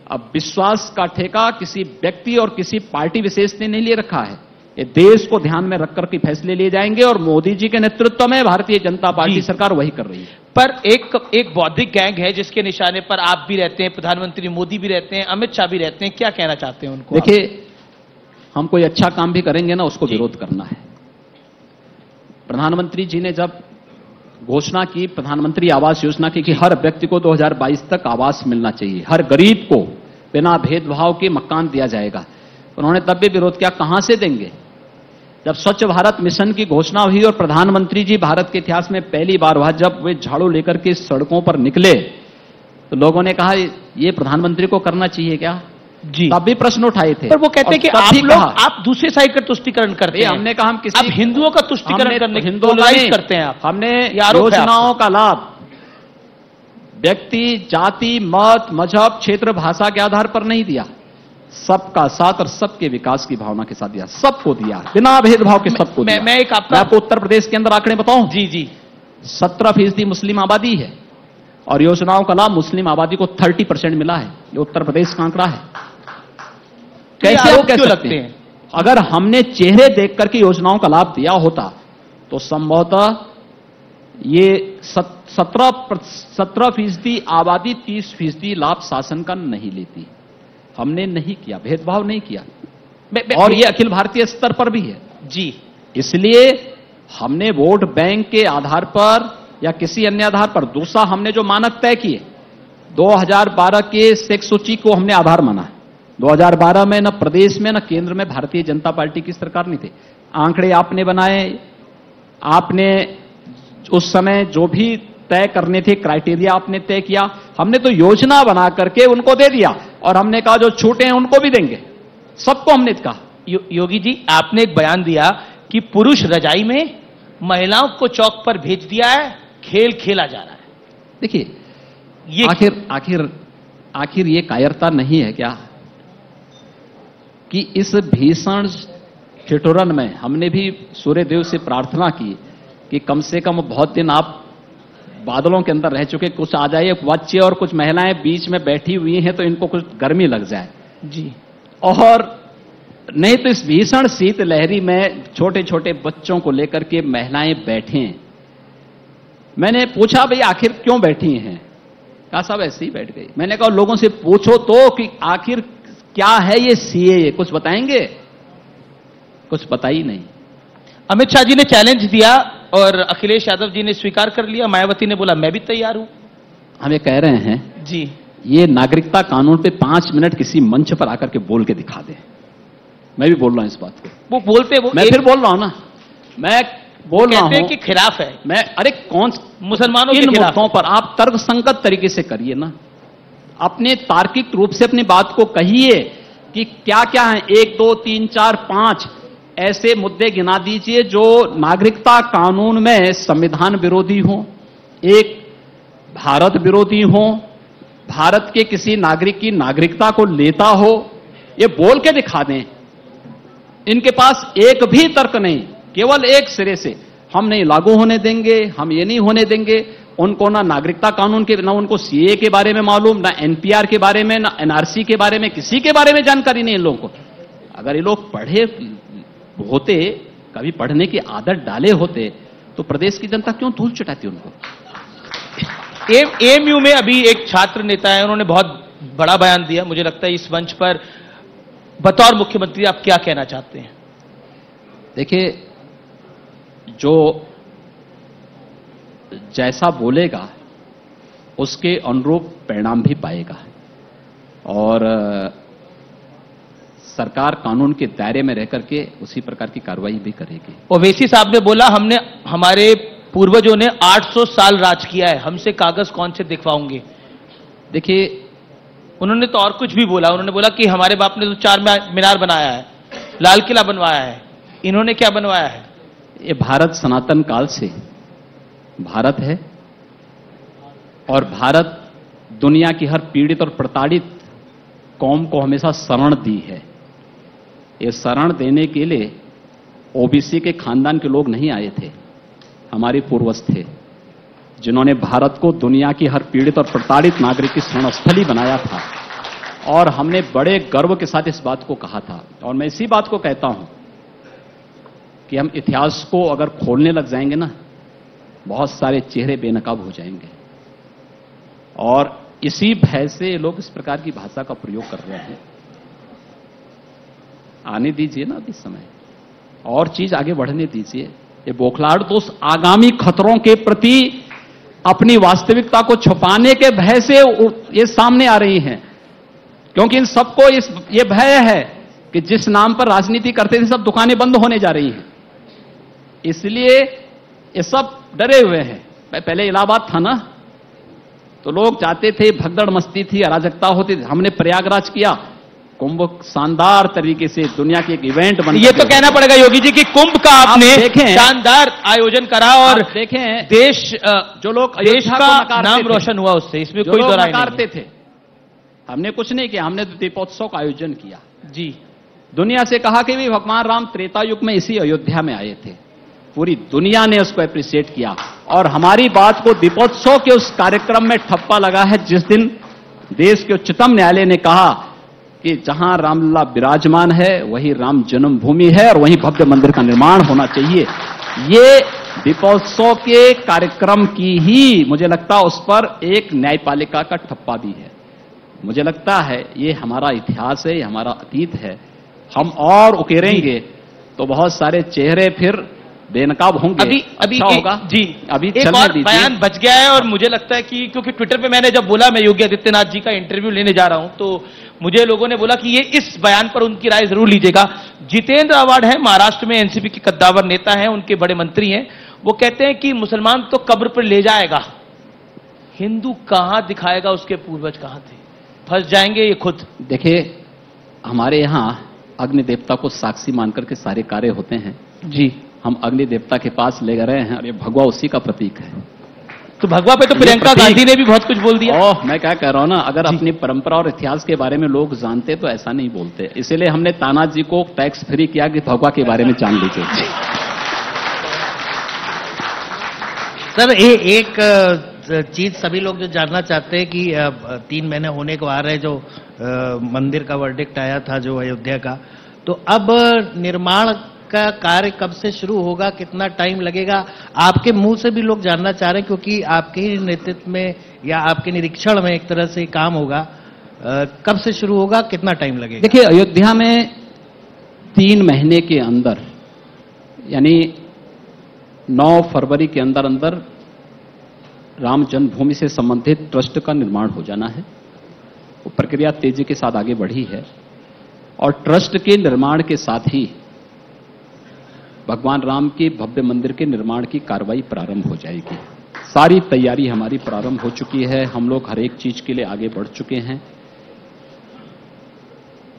अब विश्वास का ठेका किसी व्यक्ति और किसी पार्टी विशेष ने नहीं ले रखा है, ये देश को ध्यान में रखकर के फैसले लिए जाएंगे और मोदी जी के नेतृत्व में भारतीय जनता पार्टी सरकार वही कर रही है।
पर एक बौद्धिक गैंग है जिसके निशाने पर आप भी रहते हैं, प्रधानमंत्री मोदी भी रहते हैं, अमित शाह भी रहते हैं, क्या कहना चाहते हैं उनको?
देखिए, हम कोई अच्छा काम भी करेंगे ना, उसको विरोध करना है। प्रधानमंत्री जी ने जब घोषणा की प्रधानमंत्री आवास योजना की कि हर व्यक्ति को 2022 तक आवास मिलना चाहिए, हर गरीब को बिना भेदभाव के मकान दिया जाएगा, उन्होंने तब भी विरोध किया। कहां से देंगे? जब स्वच्छ भारत मिशन की घोषणा हुई और प्रधानमंत्री जी भारत के इतिहास में पहली बार हुआ जब वे झाड़ू लेकर के सड़कों पर निकले, तो लोगों ने कहा ये प्रधानमंत्री को करना चाहिए क्या?
जी,
तब भी प्रश्न उठाए थे।
पर वो कहते हैं कि आप दूसरे साइड का तुष्टीकरण करते हैं।
हमने कहा हम किसी
आप हिंदुओं का तुष्टीकरण करने की कोशिश करते हैं। आप
हमने योजनाओं का लाभ व्यक्ति, जाति, मत, मजहब, क्षेत्र, भाषा के आधार पर नहीं दिया, सबका साथ और सबके विकास की भावना के साथ दिया, सबको दिया, बिना भेदभाव के सबको दिया।
मैं
आपको उत्तर प्रदेश के अंदर आंकड़े बताऊं?
जी जी,
17% मुस्लिम आबादी है और योजनाओं का लाभ मुस्लिम आबादी को 30% मिला है। ये उत्तर प्रदेश का आंकड़ा है। कैसे आप कह सकते हैं? अगर हमने चेहरे देख करके योजनाओं का लाभ दिया होता तो संभवतः ये 17% आबादी 30% लाभ शासन का नहीं लेती। हमने नहीं किया, भेदभाव नहीं किया, और ये अखिल भारतीय स्तर पर भी है।
जी,
इसलिए हमने वोट बैंक के आधार पर या किसी अन्य आधार पर दूसरा हमने जो मानक तय किए, 2012 के सेक्स सूची को हमने आधार माना है। 2012 में न प्रदेश में न केंद्र में भारतीय जनता पार्टी की सरकार नहीं थी। आंकड़े आपने बनाए, आपने उस समय जो भी तय करने थे क्राइटेरिया आपने तय किया, हमने तो योजना बना करके उनको दे दिया और हमने कहा जो छूटे हैं उनको भी देंगे, सबको हमने कहा।
योगी जी, आपने एक बयान दिया कि पुरुष रजाई में, महिलाओं को चौक पर भेज दिया है, खेल खेला जा रहा है।
देखिए,
ये
आखिर ये कायरता नहीं है क्या कि इस भीषण ठिठुरन में हमने भी सूर्यदेव से प्रार्थना की कि कम से कम बहुत दिन आप बादलों के अंदर रह चुके, कुछ आ जाए, बच्चे और कुछ महिलाएं बीच में बैठी हुई हैं तो इनको कुछ गर्मी लग जाए।
जी,
और नहीं तो इस भीषण शीत लहरी में छोटे छोटे बच्चों को लेकर के महिलाएं बैठे हैं। मैंने पूछा भाई आखिर क्यों बैठी हैं? कहा साहब ऐसे ही बैठ गई। मैंने कहा लोगों से पूछो तो कि आखिर क्या है ये सीएए, कुछ बताएंगे? कुछ बता ही नहीं।
अमित शाह जी ने चैलेंज दिया और अखिलेश यादव जी ने स्वीकार कर लिया, मायावती ने बोला मैं भी तैयार हूं।
हम ये कह रहे हैं
जी,
ये नागरिकता कानून पे 5 मिनट किसी मंच पर आकर के बोल के दिखा दे। मैं भी बोल रहा हूं इस बात को।
वो बोलते वो
मैं फिर बोल रहा हूं ना, मैं बोल रहा हूं
कि खिलाफ है।
मैं अरे कौन
मुसलमानों
के
खिलाफ
मुद्दों पर आप तर्कसंगत तरीके से करिए ना, अपने तार्किक रूप से अपनी बात को कहिए कि क्या क्या है। 1 2 3 4 5 ऐसे मुद्दे गिना दीजिए जो नागरिकता कानून में संविधान विरोधी हो, एक भारत विरोधी हो, भारत के किसी नागरिक की नागरिकता को लेता हो, ये बोल के दिखा दें। इनके पास एक भी तर्क नहीं, केवल एक सिरे से हम नहीं लागू होने देंगे, हम ये नहीं होने देंगे। उनको ना नागरिकता कानून के, ना उनको सीए के बारे में मालूम, ना एनपीआर के बारे में, ना एनआरसी के बारे में, किसी के बारे में जानकारी नहीं इन लोगों को। अगर ये लोग पढ़े होते, कभी पढ़ने की आदत डाले होते, तो प्रदेश की जनता क्यों धूल चटाती उनको?
एएमयू में अभी एक छात्र नेता है, उन्होंने बहुत बड़ा बयान दिया। मुझे लगता है इस मंच पर बतौर मुख्यमंत्री आप क्या कहना चाहते हैं?
देखिए, जो जैसा बोलेगा उसके अनुरूप परिणाम भी पाएगा और सरकार कानून के दायरे में रह करके उसी प्रकार की कार्रवाई भी करेगी।
ओवैसी साहब ने बोला हमारे पूर्वजों ने 800 साल राज किया है, हमसे कागज कौन से दिखवाओगे?
देखिए,
उन्होंने तो और कुछ भी बोला। उन्होंने बोला कि हमारे बाप ने तो 4 मीनार बनाया है, लाल किला बनवाया है, इन्होंने क्या बनवाया है?
ये भारत सनातन काल से भारत है, और भारत दुनिया की हर पीड़ित और प्रताड़ित कौम को हमेशा शरण दी है। ये शरण देने के लिए ओबीसी के खानदान के लोग नहीं आए थे, हमारे पूर्वज थे, जिन्होंने भारत को दुनिया की हर पीड़ित और प्रताड़ित नागरिक की शरण स्थली बनाया था। और हमने बड़े गर्व के साथ इस बात को कहा था। और मैं इसी बात को कहता हूं कि हम इतिहास को अगर खोलने लग जाएंगे ना, बहुत सारे चेहरे बेनकाब हो जाएंगे। और इसी भय से लोग इस प्रकार की भाषा का प्रयोग कर रहे हैं। आने दीजिए ना अभी समय, और चीज आगे बढ़ने दीजिए। ये बौखलाहट तो उस आगामी खतरों के प्रति अपनी वास्तविकता को छुपाने के भय से ये सामने आ रही हैं, क्योंकि इन सबको ये भय है कि जिस नाम पर राजनीति करते थे सब दुकानें बंद होने जा रही हैं, इसलिए ये सब डरे हुए हैं। पहले इलाहाबाद था ना, तो लोग जाते थे, भगदड़ मस्ती थी, अराजकता होती थी। हमने प्रयागराज किया, कुंभ शानदार तरीके से दुनिया के एक इवेंट बन।
ये तो कहना पड़ेगा योगी जी कि कुंभ का आपने शानदार आयोजन करा और
देखें
देश
जो लोग
देश का नाम रोशन हुआ उससे, इसमें कोई दो राय नहीं
थे। हमने कुछ नहीं किया, हमने तो दीपोत्सव का आयोजन किया
जी।
दुनिया से कहा कि भी भगवान राम त्रेता युग में इसी अयोध्या में आए थे। पूरी दुनिया ने उसको एप्रिशिएट किया और हमारी बात को दीपोत्सव के उस कार्यक्रम में ठप्पा लगा है, जिस दिन देश के उच्चतम न्यायालय ने कहा कि जहां रामलला विराजमान है वही राम जन्मभूमि है और वहीं भव्य मंदिर का निर्माण होना चाहिए। ये दीपोत्सव के कार्यक्रम की ही मुझे लगता उस पर एक न्यायपालिका का ठप्पा भी है। मुझे लगता है ये हमारा इतिहास है, ये हमारा अतीत है। हम और उकेरेंगे तो बहुत सारे चेहरे फिर बेनकाब होंगे।
अभी
अच्छा होगा
जी।
अभी
एक और बयान बच गया है और मुझे लगता है कि क्योंकि ट्विटर पे मैंने जब बोला मैं योगी आदित्यनाथ जी का इंटरव्यू लेने जा रहा हूं, तो मुझे लोगों ने बोला कि ये इस बयान पर उनकी राय जरूर लीजिएगा। जितेंद्र आव्हाड है, महाराष्ट्र में एनसीपी के कद्दावर नेता हैं, उनके बड़े मंत्री हैं। वो कहते हैं कि मुसलमान तो कब्र पर ले जाएगा, हिंदू कहां दिखाएगा उसके पूर्वज कहां थे, फंस जाएंगे ये खुद।
देखिए, हमारे यहां अग्नि देवता को साक्षी मानकर के सारे कार्य होते हैं
जी।
हम अग्नि देवता के पास ले गए हैं और ये भगवा उसी का प्रतीक है।
तो भगवा पे तो प्रियंका गांधी ने भी बहुत कुछ बोल दिया।
ओह, मैं क्या कह रहा हूं ना, अगर अपनी परंपरा और इतिहास के बारे में लोग जानते तो ऐसा नहीं बोलते। इसीलिए हमने तानाजी को टैक्स फ्री किया कि भगवा के बारे में जान लीजिए।
सर, एक चीज सभी लोग जो जानना चाहते हैं कि 3 महीने होने को आ रहे, जो मंदिर का वर्डिक्ट आया था जो अयोध्या का, तो अब निर्माण का कार्य कब से शुरू होगा, कितना टाइम लगेगा? आपके मुंह से भी लोग जानना चाह रहे हैं, क्योंकि आपके ही नेतृत्व में या आपके निरीक्षण में एक तरह से काम होगा। कब से शुरू होगा, कितना टाइम लगेगा?
देखिए, अयोध्या में 3 महीने के अंदर, यानी 9 फरवरी के अंदर अंदर राम जन्मभूमि से संबंधित ट्रस्ट का निर्माण हो जाना है। वो प्रक्रिया तेजी के साथ आगे बढ़ी है और ट्रस्ट के निर्माण के साथ ही भगवान राम के भव्य मंदिर के निर्माण की कार्रवाई प्रारंभ हो जाएगी। सारी तैयारी हमारी प्रारंभ हो चुकी है, हम लोग हर एक चीज के लिए आगे बढ़ चुके हैं।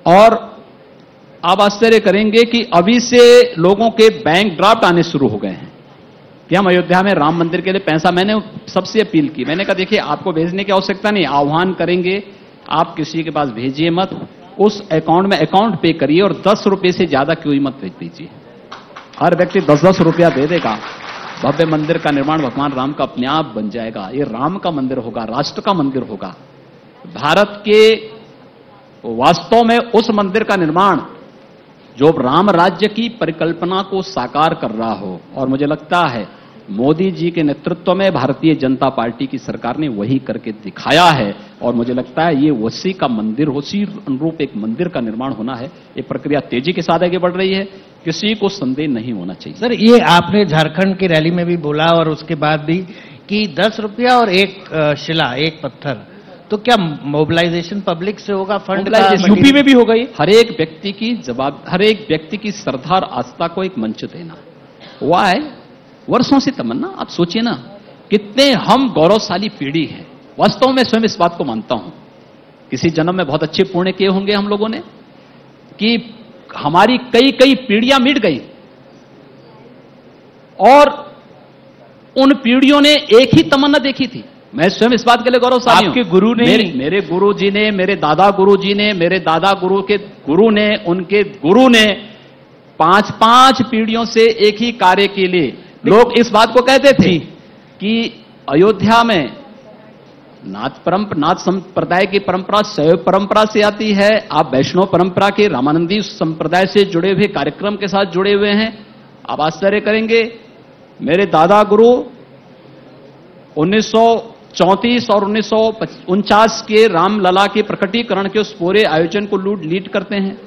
और आप आश्चर्य करेंगे कि अभी से लोगों के बैंक ड्राफ्ट आने शुरू हो गए हैं कि हम अयोध्या में राम मंदिर के लिए पैसा, मैंने सबसे अपील की, मैंने कहा देखिए आपको भेजने की आवश्यकता नहीं, आह्वान करेंगे, आप किसी के पास भेजिए मत, उस अकाउंट में अकाउंट पे करिए और 10 रुपए से ज्यादा कोई मत भेज दीजिए। हर व्यक्ति 10-10 रुपया दे देगा, भव्य मंदिर का निर्माण भगवान राम का अपने आप बन जाएगा। ये राम का मंदिर होगा, राष्ट्र का मंदिर होगा, भारत के वास्तव में उस मंदिर का निर्माण जो राम राज्य की परिकल्पना को साकार कर रहा हो। और मुझे लगता है मोदी जी के नेतृत्व में भारतीय जनता पार्टी की सरकार ने वही करके दिखाया है और मुझे लगता है ये उसी का मंदिर, उसी अनुरूप एक मंदिर का निर्माण होना है। ये प्रक्रिया तेजी के साथ आगे बढ़ रही है, किसी को संदेह नहीं होना चाहिए।
सर, ये आपने झारखंड की रैली में भी बोला और उसके बाद भी कि 10 रुपया और एक शिला, एक पत्थर, तो क्या मोबिलाइजेशन पब्लिक से होगा, फंड का
यूपी में भी होगा? ये
हर एक व्यक्ति की हर एक व्यक्ति की श्रद्धा और आस्था को एक मंच देना हुआ है, वर्षों से तमन्ना। आप सोचिए ना, कितने हम गौरवशाली पीढ़ी है। वास्तव में स्वयं इस बात को मानता हूं, किसी जन्म में बहुत अच्छे पुण्य किए होंगे हम लोगों ने कि हमारी कई कई पीढ़ियां मिट गई और उन पीढ़ियों ने एक ही तमन्ना देखी थी मैं स्वयं इस बात के लिए गौरवशाली हूं।
आपके गुरु ने
मेरे गुरु जी ने, मेरे दादा गुरु जी ने, मेरे दादा गुरु के गुरु ने, उनके गुरु ने 5-5 पीढ़ियों से एक ही कार्य के लिए लोग इस बात को कहते थे कि अयोध्या में नाथ संप्रदाय की परंपरा शैव परंपरा से आती है, आप वैष्णव परंपरा के रामानंदी संप्रदाय से जुड़े हुए कार्यक्रम के साथ जुड़े हुए हैं। आप आश्चर्य करेंगे, मेरे दादा गुरु 1934 और 1949 के रामलला के प्रकटीकरण के उस पूरे आयोजन को लीड करते हैं।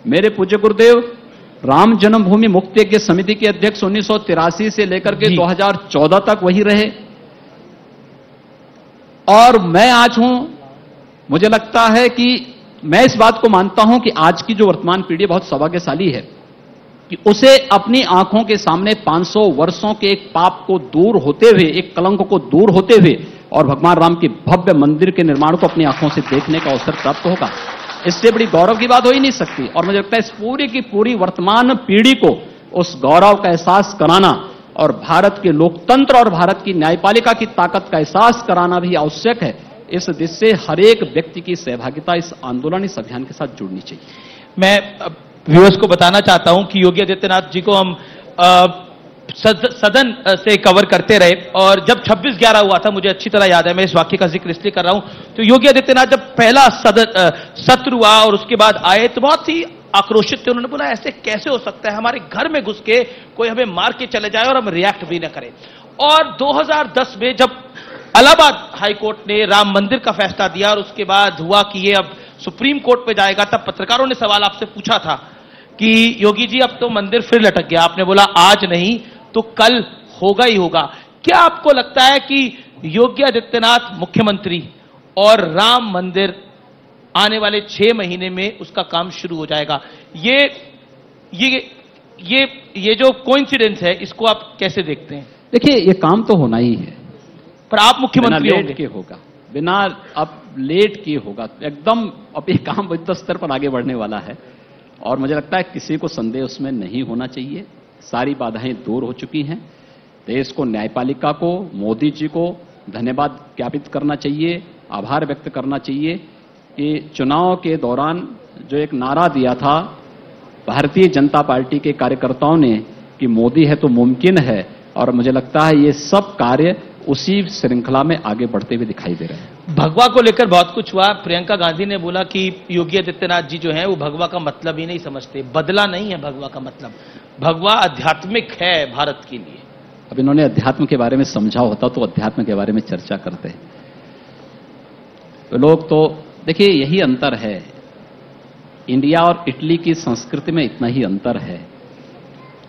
मेरे पूज्य गुरुदेव राम जन्मभूमि मुक्ति यज्ञ समिति के अध्यक्ष 1983 से लेकर के 2014 तक वही रहे। और मैं आज हूं, मुझे लगता है कि मैं इस बात को मानता हूं कि आज की जो वर्तमान पीढ़ी बहुत सौभाग्यशाली है कि उसे अपनी आंखों के सामने 500 वर्षों के एक पाप को दूर होते हुए, एक कलंक को दूर होते हुए और भगवान राम के भव्य मंदिर के निर्माण को अपनी आंखों से देखने का अवसर प्राप्त होगा। इससे बड़ी गौरव की बात हो ही नहीं सकती। और मुझे लगता है इस पूरी की पूरी वर्तमान पीढ़ी को उस गौरव का एहसास कराना और भारत के लोकतंत्र और भारत की न्यायपालिका की ताकत का एहसास कराना भी आवश्यक है। इस दिशा से हर एक व्यक्ति की सहभागिता इस आंदोलन, इस अभियान के साथ जुड़नी चाहिए।
मैं व्यूअर्स को बताना चाहता हूं कि योगी आदित्यनाथ जी को हम सदन से कवर करते रहे और जब 26/11 हुआ था, मुझे अच्छी तरह याद है, मैं इस वाक्य का जिक्र इसलिए कर रहा हूं, तो योगी आदित्यनाथ जब पहला सत्र हुआ और उसके बाद आए तो बहुत ही आक्रोशित थे। उन्होंने बोला ऐसे कैसे हो सकता है, हमारे घर में घुस के कोई हमें मार के चले जाए और हम रिएक्ट भी न करें। और 2010 में जब इलाहाबाद हाईकोर्ट ने राम मंदिर का फैसला दिया और उसके बाद हुआ कि ये अब सुप्रीम कोर्ट पे जाएगा, तब पत्रकारों ने सवाल आपसे पूछा था कि योगी जी अब तो मंदिर फिर लटक गया। आपने बोला आज नहीं तो कल होगा ही होगा। क्या आपको लगता है कि योगी आदित्यनाथ मुख्यमंत्री और राम मंदिर आने वाले 6 महीने में उसका काम शुरू हो जाएगा? ये जो कोइंसिडेंस है, इसको आप कैसे देखते हैं?
देखिए, ये काम तो होना ही है,
पर आप मुख्यमंत्री
लेट के होगा, बिना अब लेट किए होगा एकदम। अब ये काम युद्ध स्तर पर आगे बढ़ने वाला है और मुझे लगता है किसी को संदेह उसमें नहीं होना चाहिए। सारी बाधाएं दूर हो चुकी हैं। देश को, न्यायपालिका को, मोदी जी को धन्यवाद ज्ञापित करना चाहिए, आभार व्यक्त करना चाहिए कि चुनाव के दौरान जो एक नारा दिया था भारतीय जनता पार्टी के कार्यकर्ताओं ने कि मोदी है तो मुमकिन है, और मुझे लगता है ये सब कार्य उसी श्रृंखला में आगे बढ़ते हुए दिखाई दे रहे हैं।
भगवा को लेकर बहुत कुछ हुआ। प्रियंका गांधी ने बोला कि योगी आदित्यनाथ जी जो हैं वो भगवा का मतलब ही नहीं समझते, बदला नहीं है भगवा का मतलब, भगवा आध्यात्मिक है भारत के लिए।
अब इन्होंने अध्यात्म के बारे में समझा होता तो अध्यात्म के बारे में चर्चा करते। तो लोग तो देखिए, यही अंतर है, इंडिया और इटली की संस्कृति में इतना ही अंतर है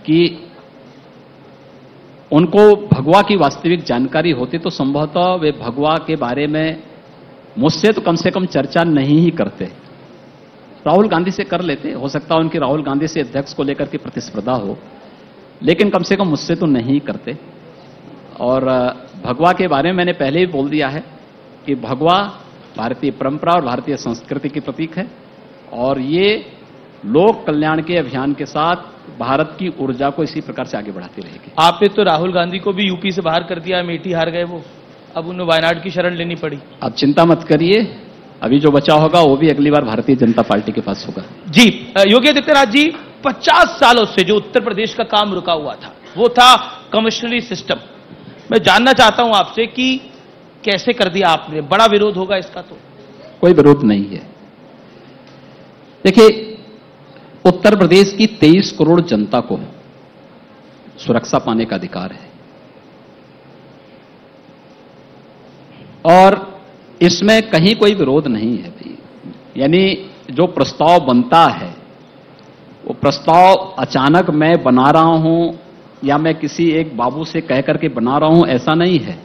कि उनको भगवा की वास्तविक जानकारी होती तो संभवतः वे भगवा के बारे में मुझसे तो कम से कम चर्चा नहीं ही करते। राहुल गांधी से कर लेते, हो सकता है उनकी राहुल गांधी से अध्यक्ष को लेकर के प्रतिस्पर्धा हो, लेकिन कम से कम मुझसे तो नहीं करते। और भगवा के बारे में मैंने पहले ही बोल दिया है कि भगवा भारतीय परंपरा और भारतीय संस्कृति की प्रतीक है और ये लोक कल्याण के अभियान के साथ भारत की ऊर्जा को इसी प्रकार से आगे बढ़ाती रहेगी।
आपने तो राहुल गांधी को भी यूपी से बाहर कर दिया, अमेठी हार गए वो, अब उन्हें वायनाड की शरण लेनी पड़ी।
आप चिंता मत करिए, अभी जो बचा होगा वो भी अगली बार भारतीय जनता पार्टी के पास होगा।
जी, योगी आदित्यनाथ जी 50 सालों से जो उत्तर प्रदेश का काम रुका हुआ था वो था कमिश्नरी सिस्टम। मैं जानना चाहता हूं आपसे कि कैसे कर दिया आपने? बड़ा विरोध होगा इसका? तो
कोई विरोध नहीं है। देखिए, उत्तर प्रदेश की 23 करोड़ जनता को सुरक्षा पाने का अधिकार है और इसमें कहीं कोई विरोध नहीं है भाई। यानी जो प्रस्ताव बनता है वो प्रस्ताव अचानक मैं बना रहा हूं या मैं किसी एक बाबू से कह करके बना रहा हूं, ऐसा नहीं है।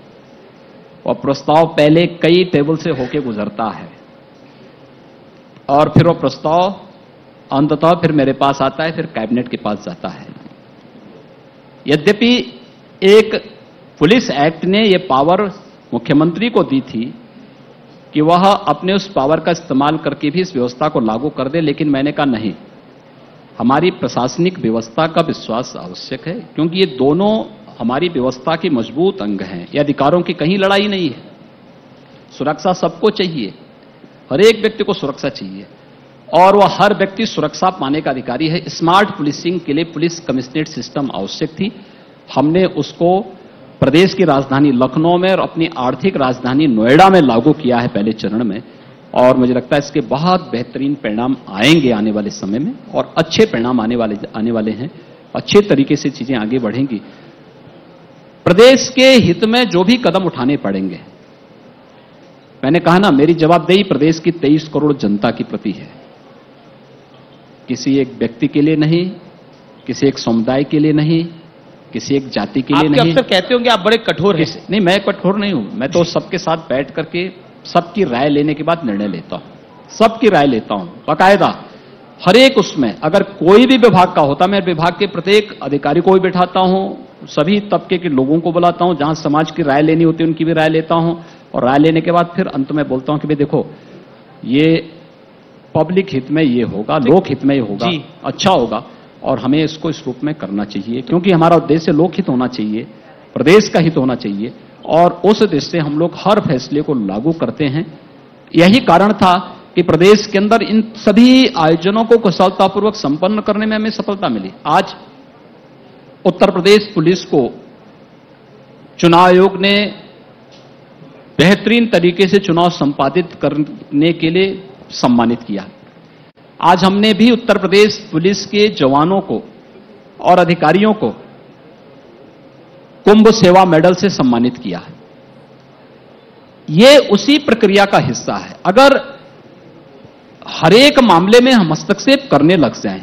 और प्रस्ताव पहले कई टेबल से होके गुजरता है और फिर वो प्रस्ताव अंततः फिर मेरे पास आता है, फिर कैबिनेट के पास जाता है। यद्यपि एक पुलिस एक्ट ने यह पावर मुख्यमंत्री को दी थी कि वह अपने उस पावर का इस्तेमाल करके भी इस व्यवस्था को लागू कर दे, लेकिन मैंने कहा नहीं, हमारी प्रशासनिक व्यवस्था का विश्वास आवश्यक है क्योंकि ये दोनों हमारी व्यवस्था के मजबूत अंग हैं। ये अधिकारों की कहीं लड़ाई नहीं है। सुरक्षा सबको चाहिए, हर एक व्यक्ति को सुरक्षा चाहिए और वह हर व्यक्ति सुरक्षा पाने का अधिकारी है। स्मार्ट पुलिसिंग के लिए पुलिस कमिश्नरेट सिस्टम आवश्यक थी। हमने उसको प्रदेश की राजधानी लखनऊ में और अपनी आर्थिक राजधानी नोएडा में लागू किया है पहले चरण में, और मुझे लगता है इसके बहुत बेहतरीन परिणाम आएंगे आने वाले समय में, और अच्छे परिणाम आने वाले हैं। अच्छे तरीके से चीजें आगे बढ़ेंगी। प्रदेश के हित में जो भी कदम उठाने पड़ेंगे, मैंने कहा ना, मेरी जवाबदेही प्रदेश की 23 करोड़ जनता के प्रति है, किसी एक व्यक्ति के लिए नहीं, किसी एक समुदाय के लिए नहीं, किसी एक जाति के लिए नहीं।
अक्सर कहते होंगे आप बड़े कठोर हैं।
नहीं, मैं कठोर नहीं हूं। मैं तो सबके साथ बैठ करके सबकी राय लेने के बाद निर्णय लेता हूं, सबकी राय लेता हूं बाकायदा। हर एक उसमें अगर कोई भी विभाग का होता, मैं विभाग के प्रत्येक अधिकारी को भी बैठाता हूं, सभी तबके के लोगों को बुलाता हूं, जहां समाज की राय लेनी होती है उनकी भी राय लेता हूं, और राय लेने के बाद फिर अंत में बोलता हूं कि भाई देखो, ये पब्लिक हित में ये होगा, लोक हित में ये होगा, अच्छा होगा, और हमें इसको इस रूप में करना चाहिए, क्योंकि हमारा उद्देश्य लोक हित होना चाहिए, प्रदेश का हित होना चाहिए, और उस उद्देश्य से हम लोग हर फैसले को लागू करते हैं। यही कारण था कि प्रदेश के अंदर इन सभी आयोजनों को कुशलतापूर्वक संपन्न करने में हमें सफलता मिली। आज उत्तर प्रदेश पुलिस को चुनाव आयोग ने बेहतरीन तरीके से चुनाव संपादित करने के लिए सम्मानित किया। आज हमने भी उत्तर प्रदेश पुलिस के जवानों को और अधिकारियों को कुंभ सेवा मेडल से सम्मानित किया है। यह उसी प्रक्रिया का हिस्सा है। अगर हर एक मामले में हम हस्तक्षेप करने लग जाएं,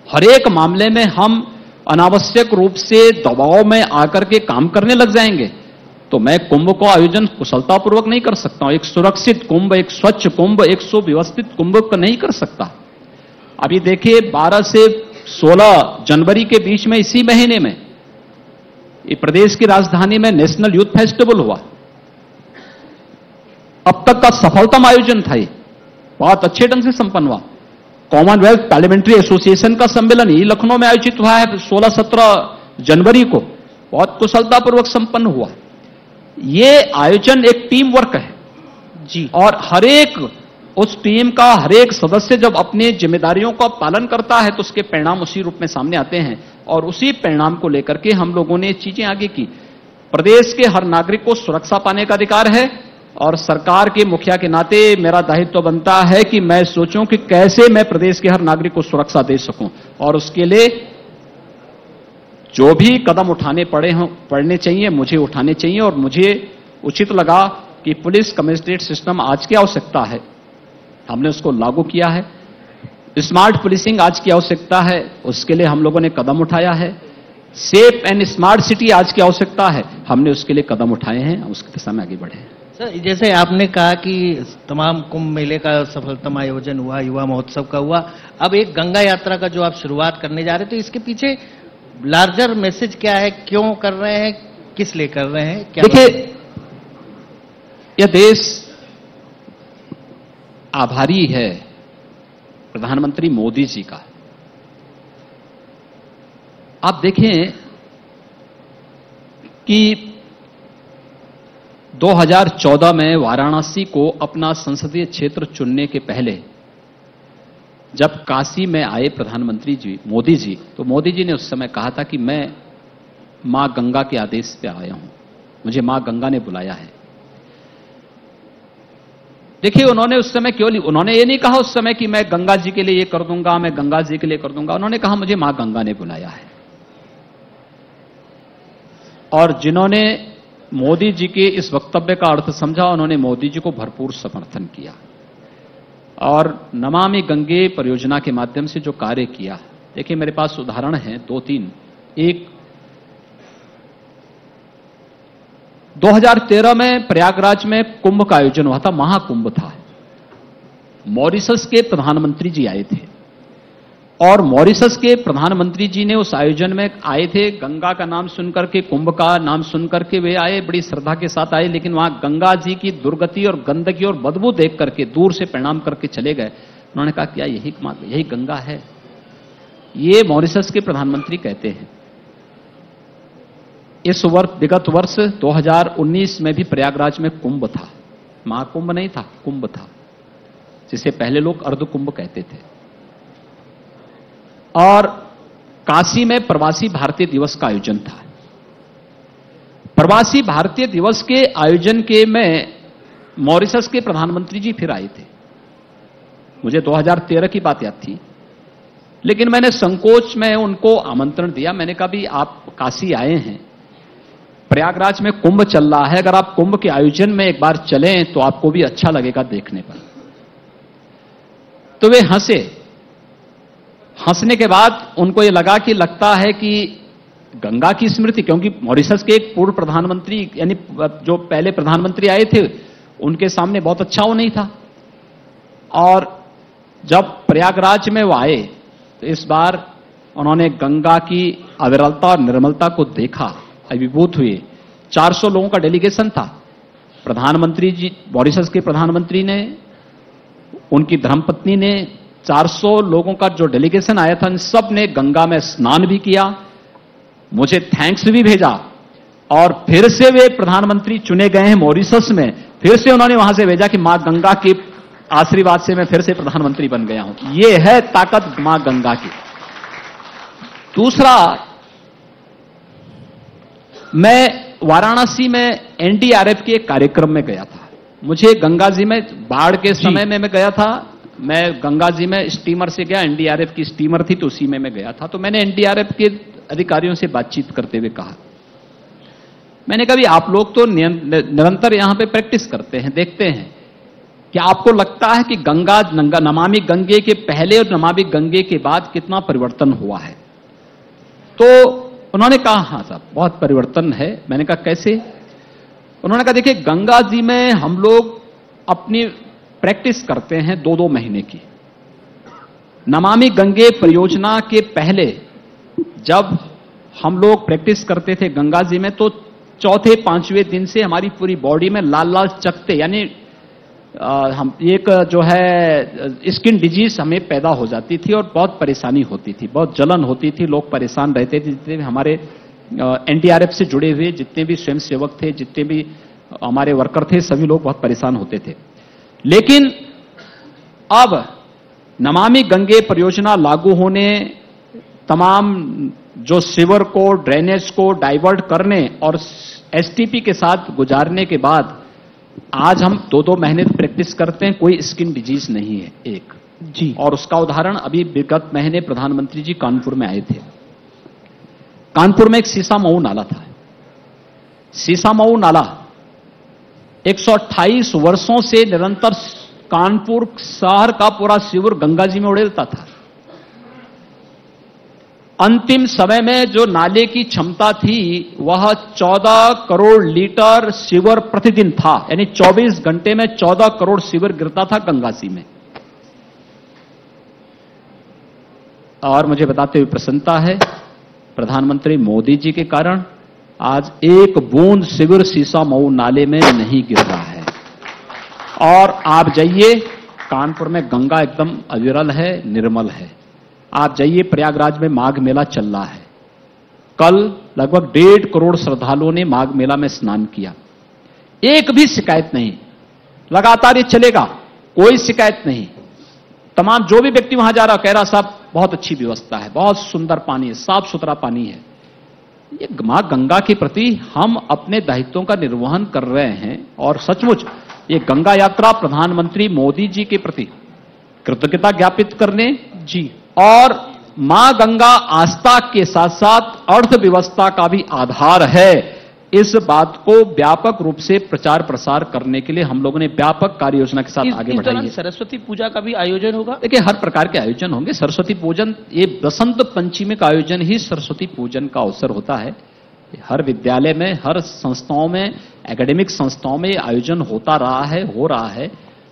हर एक मामले में हम अनावश्यक रूप से दबाव में आकर के काम करने लग जाएंगे, तो मैं कुंभ को आयोजन कुशलतापूर्वक नहीं कर सकता हूं। एक सुरक्षित कुंभ, एक स्वच्छ कुंभ, एक सुव्यवस्थित कुंभ को नहीं कर सकता। अभी देखिए, 12 से 16 जनवरी के बीच में, इसी महीने में, ये प्रदेश की राजधानी में नेशनल यूथ फेस्टिवल हुआ। अब तक का सफलतम आयोजन था ये, बहुत अच्छे ढंग से संपन्न हुआ। कॉमनवेल्थ पार्लियामेंट्री एसोसिएशन का सम्मेलन ही लखनऊ में आयोजित हुआ है 16-17 जनवरी को, बहुत कुशलतापूर्वक संपन्न हुआ। ये आयोजन एक टीम वर्क है जी, और हर एक उस टीम का हर एक सदस्य जब अपनी जिम्मेदारियों का पालन करता है तो उसके परिणाम उसी रूप में सामने आते हैं, और उसी परिणाम को लेकर के हम लोगों ने चीजें आगे की। प्रदेश के हर नागरिक को सुरक्षा पाने का अधिकार है, और सरकार के मुखिया के नाते मेरा दायित्व बनता है कि मैं सोचूं कि कैसे मैं प्रदेश के हर नागरिक को सुरक्षा दे सकूं, और उसके लिए जो भी कदम उठाने पड़ने चाहिए मुझे उठाने चाहिए। और मुझे उचित लगा कि पुलिस कमिश्नरेट सिस्टम आज की आवश्यकता है, हमने उसको लागू किया है। स्मार्ट पुलिसिंग आज की आवश्यकता है, उसके लिए हम लोगों ने कदम उठाया है। सेफ एंड स्मार्ट सिटी आज की आवश्यकता है, हमने उसके लिए कदम उठाए हैं, उसकी दिशा में आगे बढ़े हैं।
सर, जैसे आपने कहा कि तमाम कुंभ मेले का सफलतम आयोजन हुआ, युवा महोत्सव का हुआ, अब एक गंगा यात्रा का जो आप शुरुआत करने जा रहे हैं, तो इसके पीछे लार्जर मैसेज क्या है, क्यों कर रहे हैं, किस लिए कर रहे हैं, क्या?
देखिए, यह देश आभारी है प्रधानमंत्री मोदी जी का। आप देखें कि 2014 में वाराणसी को अपना संसदीय क्षेत्र चुनने के पहले जब काशी में आए प्रधानमंत्री जी मोदी जी, तो मोदी जी ने उस समय कहा था कि मैं मां गंगा के आदेश पे आया हूं, मुझे मां गंगा ने बुलाया है। देखिए, उन्होंने उस समय उन्होंने ये नहीं कहा उस समय कि मैं गंगा जी के लिए ये कर दूंगा, मैं गंगा जी के लिए कर दूंगा। उन्होंने कहा मुझे मां गंगा ने बुलाया है। और जिन्होंने मोदी जी के इस वक्तव्य का अर्थ समझा, उन्होंने मोदी जी को भरपूर समर्थन किया और नमामि गंगे परियोजना के माध्यम से जो कार्य किया। देखिए, मेरे पास उदाहरण हैं 2-3। एक 2013 में प्रयागराज में कुंभ का आयोजन हुआ था, महाकुंभ था। मॉरिशस के प्रधानमंत्री जी आए थे, और मॉरिशस के प्रधानमंत्री जी ने उस आयोजन में आए थे, गंगा का नाम सुनकर के, कुंभ का नाम सुनकर के वे आए, बड़ी श्रद्धा के साथ आए, लेकिन वहां गंगा जी की दुर्गति और गंदगी और बदबू देख करके दूर से प्रणाम करके चले गए। उन्होंने कहा क्या यही गंगा है? ये मॉरिशस के प्रधानमंत्री कहते हैं। इस विगत वर्ष 2019 में भी प्रयागराज में कुंभ था, महाकुंभ नहीं था, कुंभ था, जिसे पहले लोग अर्धकुंभ कहते थे। और काशी में प्रवासी भारतीय दिवस का आयोजन था। प्रवासी भारतीय दिवस के आयोजन के में मॉरिशस के प्रधानमंत्री जी फिर आए थे। मुझे 2013 की बात याद थी, लेकिन मैंने संकोच में उनको आमंत्रण दिया। मैंने कहा भी आप काशी आए हैं, प्रयागराज में कुंभ चल रहा है, अगर आप कुंभ के आयोजन में एक बार चलें तो आपको भी अच्छा लगेगा देखने पर। तो वे हंसे। हंसने के बाद उनको यह लगा कि लगता है कि गंगा की स्मृति, क्योंकि मॉरिशस के एक पूर्व प्रधानमंत्री यानी जो पहले प्रधानमंत्री आए थे उनके सामने बहुत अच्छा वो नहीं था। और जब प्रयागराज में वो आए तो इस बार उन्होंने गंगा की अविरलता और निर्मलता को देखा, अभिभूत हुए। 400 लोगों का डेलीगेशन था। प्रधानमंत्री जी, मॉरिशस के प्रधानमंत्री ने, उनकी धर्मपत्नी ने, 400 लोगों का जो डेलीगेशन आया था, सब ने गंगा में स्नान भी किया, मुझे थैंक्स भी भेजा। और फिर से वे प्रधानमंत्री चुने गए हैं मॉरिशस में, फिर से उन्होंने वहां से भेजा कि मां गंगा के आशीर्वाद से मैं फिर से प्रधानमंत्री बन गया हूं। यह है ताकत मां गंगा की। दूसरा, मैं वाराणसी में एनडीआरएफ के एक कार्यक्रम में गया था। मुझे गंगा जी में बाढ़ के समय में मैं गया था। मैं गंगा जी में स्टीमर से गया, एनडीआरएफ की स्टीमर थी तो उसी में मैं गया था। तो मैंने एनडीआरएफ के अधिकारियों से बातचीत करते हुए कहा, मैंने कहा भी आप लोग तो निरंतर यहां पे प्रैक्टिस करते हैं, देखते हैं, क्या आपको लगता है कि गंगा नमामि गंगे के पहले और नमामि गंगे के बाद कितना परिवर्तन हुआ है? तो उन्होंने कहा हां साहब बहुत परिवर्तन है। मैंने कहा कैसे? उन्होंने कहा देखिए गंगा जी में हम लोग अपनी प्रैक्टिस करते हैं 2-2 महीने की। नमामि गंगे परियोजना के पहले जब हम लोग प्रैक्टिस करते थे गंगा जी में, तो चौथे 5वें दिन से हमारी पूरी बॉडी में लाल लाल चकते, यानी हम एक जो है स्किन डिजीज हमें पैदा हो जाती थी और बहुत परेशानी होती थी, बहुत जलन होती थी, लोग परेशान रहते थे। जितने भी हमारे एनडीआरएफ से जुड़े हुए जितने भी स्वयंसेवक थे, जितने भी हमारे वर्कर थे, सभी लोग बहुत परेशान होते थे। लेकिन अब नमामि गंगे परियोजना लागू होने, तमाम जो सीवर को, ड्रेनेज को डाइवर्ट करने और एसटीपी के साथ गुजारने के बाद आज हम 2-2 महीने प्रैक्टिस करते हैं, कोई स्किन डिजीज नहीं है एक जी। और उसका उदाहरण अभी विगत महीने प्रधानमंत्री जी कानपुर में आए थे। कानपुर में एक सीसामऊ नाला था। सीसामऊ नाला 128 वर्षों से निरंतर कानपुर शहर का पूरा सीवर गंगा जी में उड़ेलता था। अंतिम समय में जो नाले की क्षमता थी वह 14 करोड़ लीटर सीवर प्रतिदिन था, यानी 24 घंटे में 14 करोड़ सीवर गिरता था गंगा जी में। और मुझे बताते हुए प्रसन्नता है, प्रधानमंत्री मोदी जी के कारण आज एक बूंद सीवर सीसामऊ नाले में नहीं गिर रहा है। और आप जाइए, कानपुर में गंगा एकदम अविरल है, निर्मल है। आप जाइए, प्रयागराज में माघ मेला चल रहा है। कल लगभग 1.5 करोड़ श्रद्धालुओं ने माघ मेला में स्नान किया, एक भी शिकायत नहीं। लगातार ये चलेगा, कोई शिकायत नहीं। तमाम जो भी व्यक्ति वहां जा रहा कह रहा साहब बहुत अच्छी व्यवस्था है, बहुत सुंदर पानी है, साफ सुथरा पानी है। ये मां गंगा के प्रति हम अपने दायित्वों का निर्वहन कर रहे हैं। और सचमुच ये गंगा यात्रा प्रधानमंत्री मोदी जी के प्रति कृतज्ञता ज्ञापित करने जी, और मां गंगा आस्था के साथ साथ अर्थव्यवस्था का भी आधार है, इस बात को व्यापक रूप से प्रचार प्रसार करने के लिए हम लोगों ने व्यापक कार्य योजना के साथ आगे बढ़ाई है।
सरस्वती पूजा का भी आयोजन होगा?
देखिए हर प्रकार के आयोजन होंगे। सरस्वती पूजन, ये बसंत पंचमी का आयोजन ही सरस्वती पूजन का अवसर होता है। हर विद्यालय में, हर संस्थाओं में, एकेडमिक संस्थाओं में आयोजन होता रहा है, हो रहा है।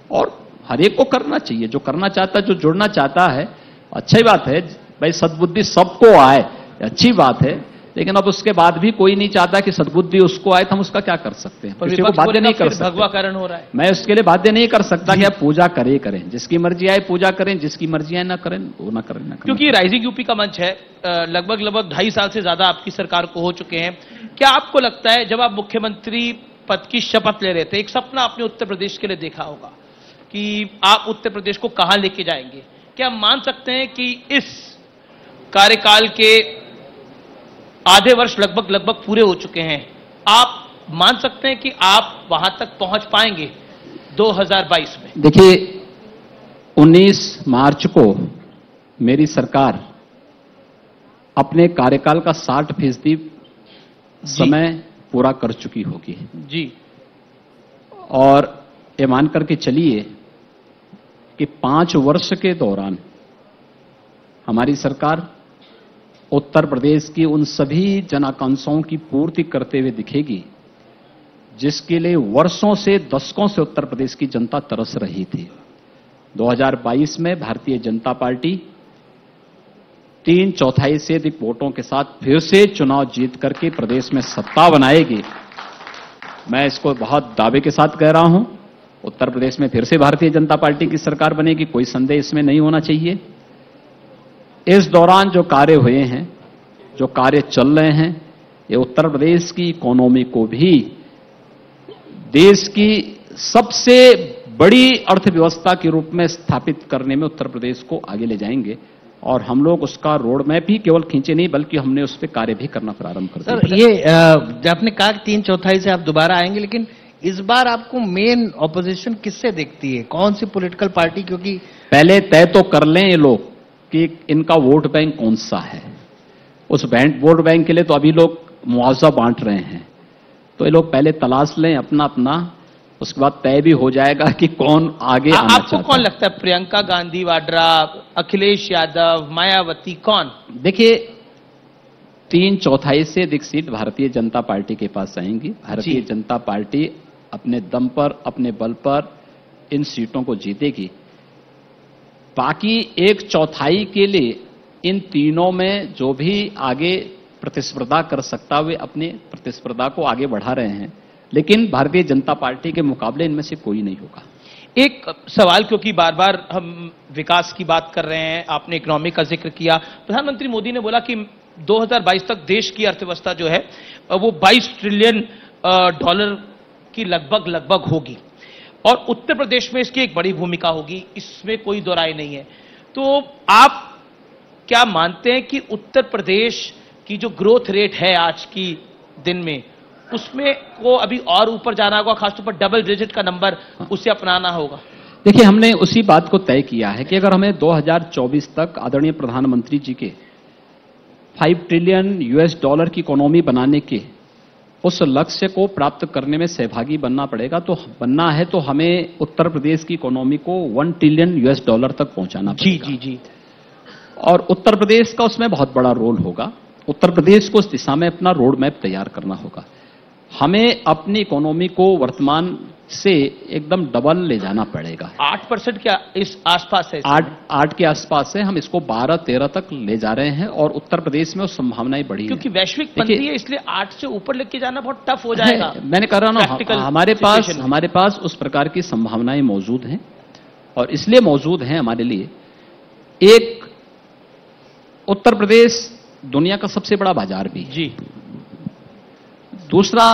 और हर एक को करना चाहिए, जो करना चाहता है, जो जुड़ना चाहता है, अच्छी बात है भाई, सद्बुद्धि सबको आए, अच्छी बात है। लेकिन अब उसके बाद भी कोई नहीं चाहता कि सद्बुद्धि उसको आए, तो हम उसका क्या कर सकते हैं? किसी को बाध्य नहीं कर सकते।
भगवा कारण हो रहा है,
मैं उसके लिए बाध्य नहीं कर सकता कि आप पूजा करें। जिसकी मर्जी आए पूजा करें, जिसकी मर्जी आए ना करें, वो ना करें ना।
क्योंकि राइजिंग यूपी का मंच है, लगभग 2.5 साल से ज्यादा आपकी सरकार को हो चुके हैं। क्या आपको लगता है जब आप मुख्यमंत्री पद की शपथ ले रहे थे, एक सपना आपने उत्तर प्रदेश के लिए देखा होगा कि आप उत्तर प्रदेश को कहां लेके जाएंगे। क्या हम मान सकते हैं कि इस कार्यकाल के आधे वर्ष लगभग पूरे हो चुके हैं, आप मान सकते हैं कि आप वहां तक पहुंच पाएंगे 2022 में?
देखिए, 19 मार्च को मेरी सरकार अपने कार्यकाल का 60% समय पूरा कर चुकी होगी
जी।
और ये मान करके चलिए कि 5 वर्ष के दौरान हमारी सरकार उत्तर प्रदेश की उन सभी जन आकांक्षाओं की पूर्ति करते हुए दिखेगी जिसके लिए वर्षों से, दशकों से उत्तर प्रदेश की जनता तरस रही थी। 2022 में भारतीय जनता पार्टी 3/4 से अधिक वोटों के साथ फिर से चुनाव जीत करके प्रदेश में सत्ता बनाएगी। मैं इसको बहुत दावे के साथ कह रहा हूं, उत्तर प्रदेश में फिर से भारतीय जनता पार्टी की सरकार बनेगी, कोई संदेह इसमें नहीं होना चाहिए। इस दौरान जो कार्य हुए हैं, जो कार्य चल रहे हैं, ये उत्तर प्रदेश की इकोनॉमी को भी देश की सबसे बड़ी अर्थव्यवस्था के रूप में स्थापित करने में उत्तर प्रदेश को आगे ले जाएंगे। और हम लोग उसका रोड मैप भी केवल खींचे नहीं, बल्कि हमने उस पर कार्य भी करना प्रारंभ कर दिया।
सर, ये आपने कहा कि 3/4 से आप दोबारा आएंगे, लेकिन इस बार आपको मेन ऑपोजिशन किससे दिखती है? कौन सी पॉलिटिकल पार्टी? क्योंकि
पहले तय तो कर लें ये लोग कि इनका वोट बैंक कौन सा है। उस वोट बैंक के लिए तो अभी लोग मुआवजा बांट रहे हैं, तो ये लोग पहले तलाश लें अपना अपना, उसके बाद तय भी हो जाएगा कि कौन आगे आना
आपको
चाहता
कौन
है।
लगता है? प्रियंका गांधी वाड्रा, अखिलेश यादव, मायावती, कौन?
देखिए, 3/4 से अधिक सीट भारतीय जनता पार्टी के पास आएंगी। भारतीय जनता पार्टी अपने दम पर, अपने बल पर इन सीटों को जीतेगी। बाकी 1/4 के लिए इन तीनों में जो भी आगे प्रतिस्पर्धा कर सकता, वे अपनी प्रतिस्पर्धा को आगे बढ़ा रहे हैं, लेकिन भारतीय जनता पार्टी के मुकाबले इनमें से कोई नहीं होगा।
एक सवाल, क्योंकि बार बार हम विकास की बात कर रहे हैं, आपने इकोनॉमी का जिक्र किया। प्रधानमंत्री मोदी ने बोला कि 2022 तक देश की अर्थव्यवस्था जो है वो $22 ट्रिलियन की लगभग होगी, और उत्तर प्रदेश में इसकी एक बड़ी भूमिका होगी, इसमें कोई दो राय नहीं है। तो आप क्या मानते हैं कि उत्तर प्रदेश की जो ग्रोथ रेट है आज की दिन में, उसमें को अभी और ऊपर जाना होगा, खासतौर पर डबल डिजिट का नंबर उसे अपनाना होगा?
देखिए, हमने उसी बात को तय किया है कि अगर हमें 2024 तक आदरणीय प्रधानमंत्री जी के $5 ट्रिलियन की इकोनॉमी बनाने के उस लक्ष्य को प्राप्त करने में सहभागी बनना पड़ेगा, तो बनना है तो हमें उत्तर प्रदेश की इकोनॉमी को $1 ट्रिलियन तक पहुंचाना पड़ेगा।
जी।
और उत्तर प्रदेश का उसमें बहुत बड़ा रोल होगा। उत्तर प्रदेश को उस दिशा में अपना रोड मैप तैयार करना होगा। हमें अपनी इकोनॉमी को वर्तमान से एकदम डबल ले जाना पड़ेगा।
8% क्या इस आसपास है?
8 के आसपास है। हम इसको 12-13 तक ले जा रहे हैं, और उत्तर प्रदेश में उस संभावनाएं बढ़ी
क्योंकि वैश्विक मंदी है, इसलिए 8 से ऊपर लेके जाना बहुत टफ हो जाएगा।
मैंने कह रहा ना, हमारे पास उस प्रकार की संभावनाएं मौजूद हैं, और इसलिए मौजूद हैं हमारे लिए। एक, उत्तर प्रदेश दुनिया का सबसे बड़ा बाजार भी है।
जी।
दूसरा,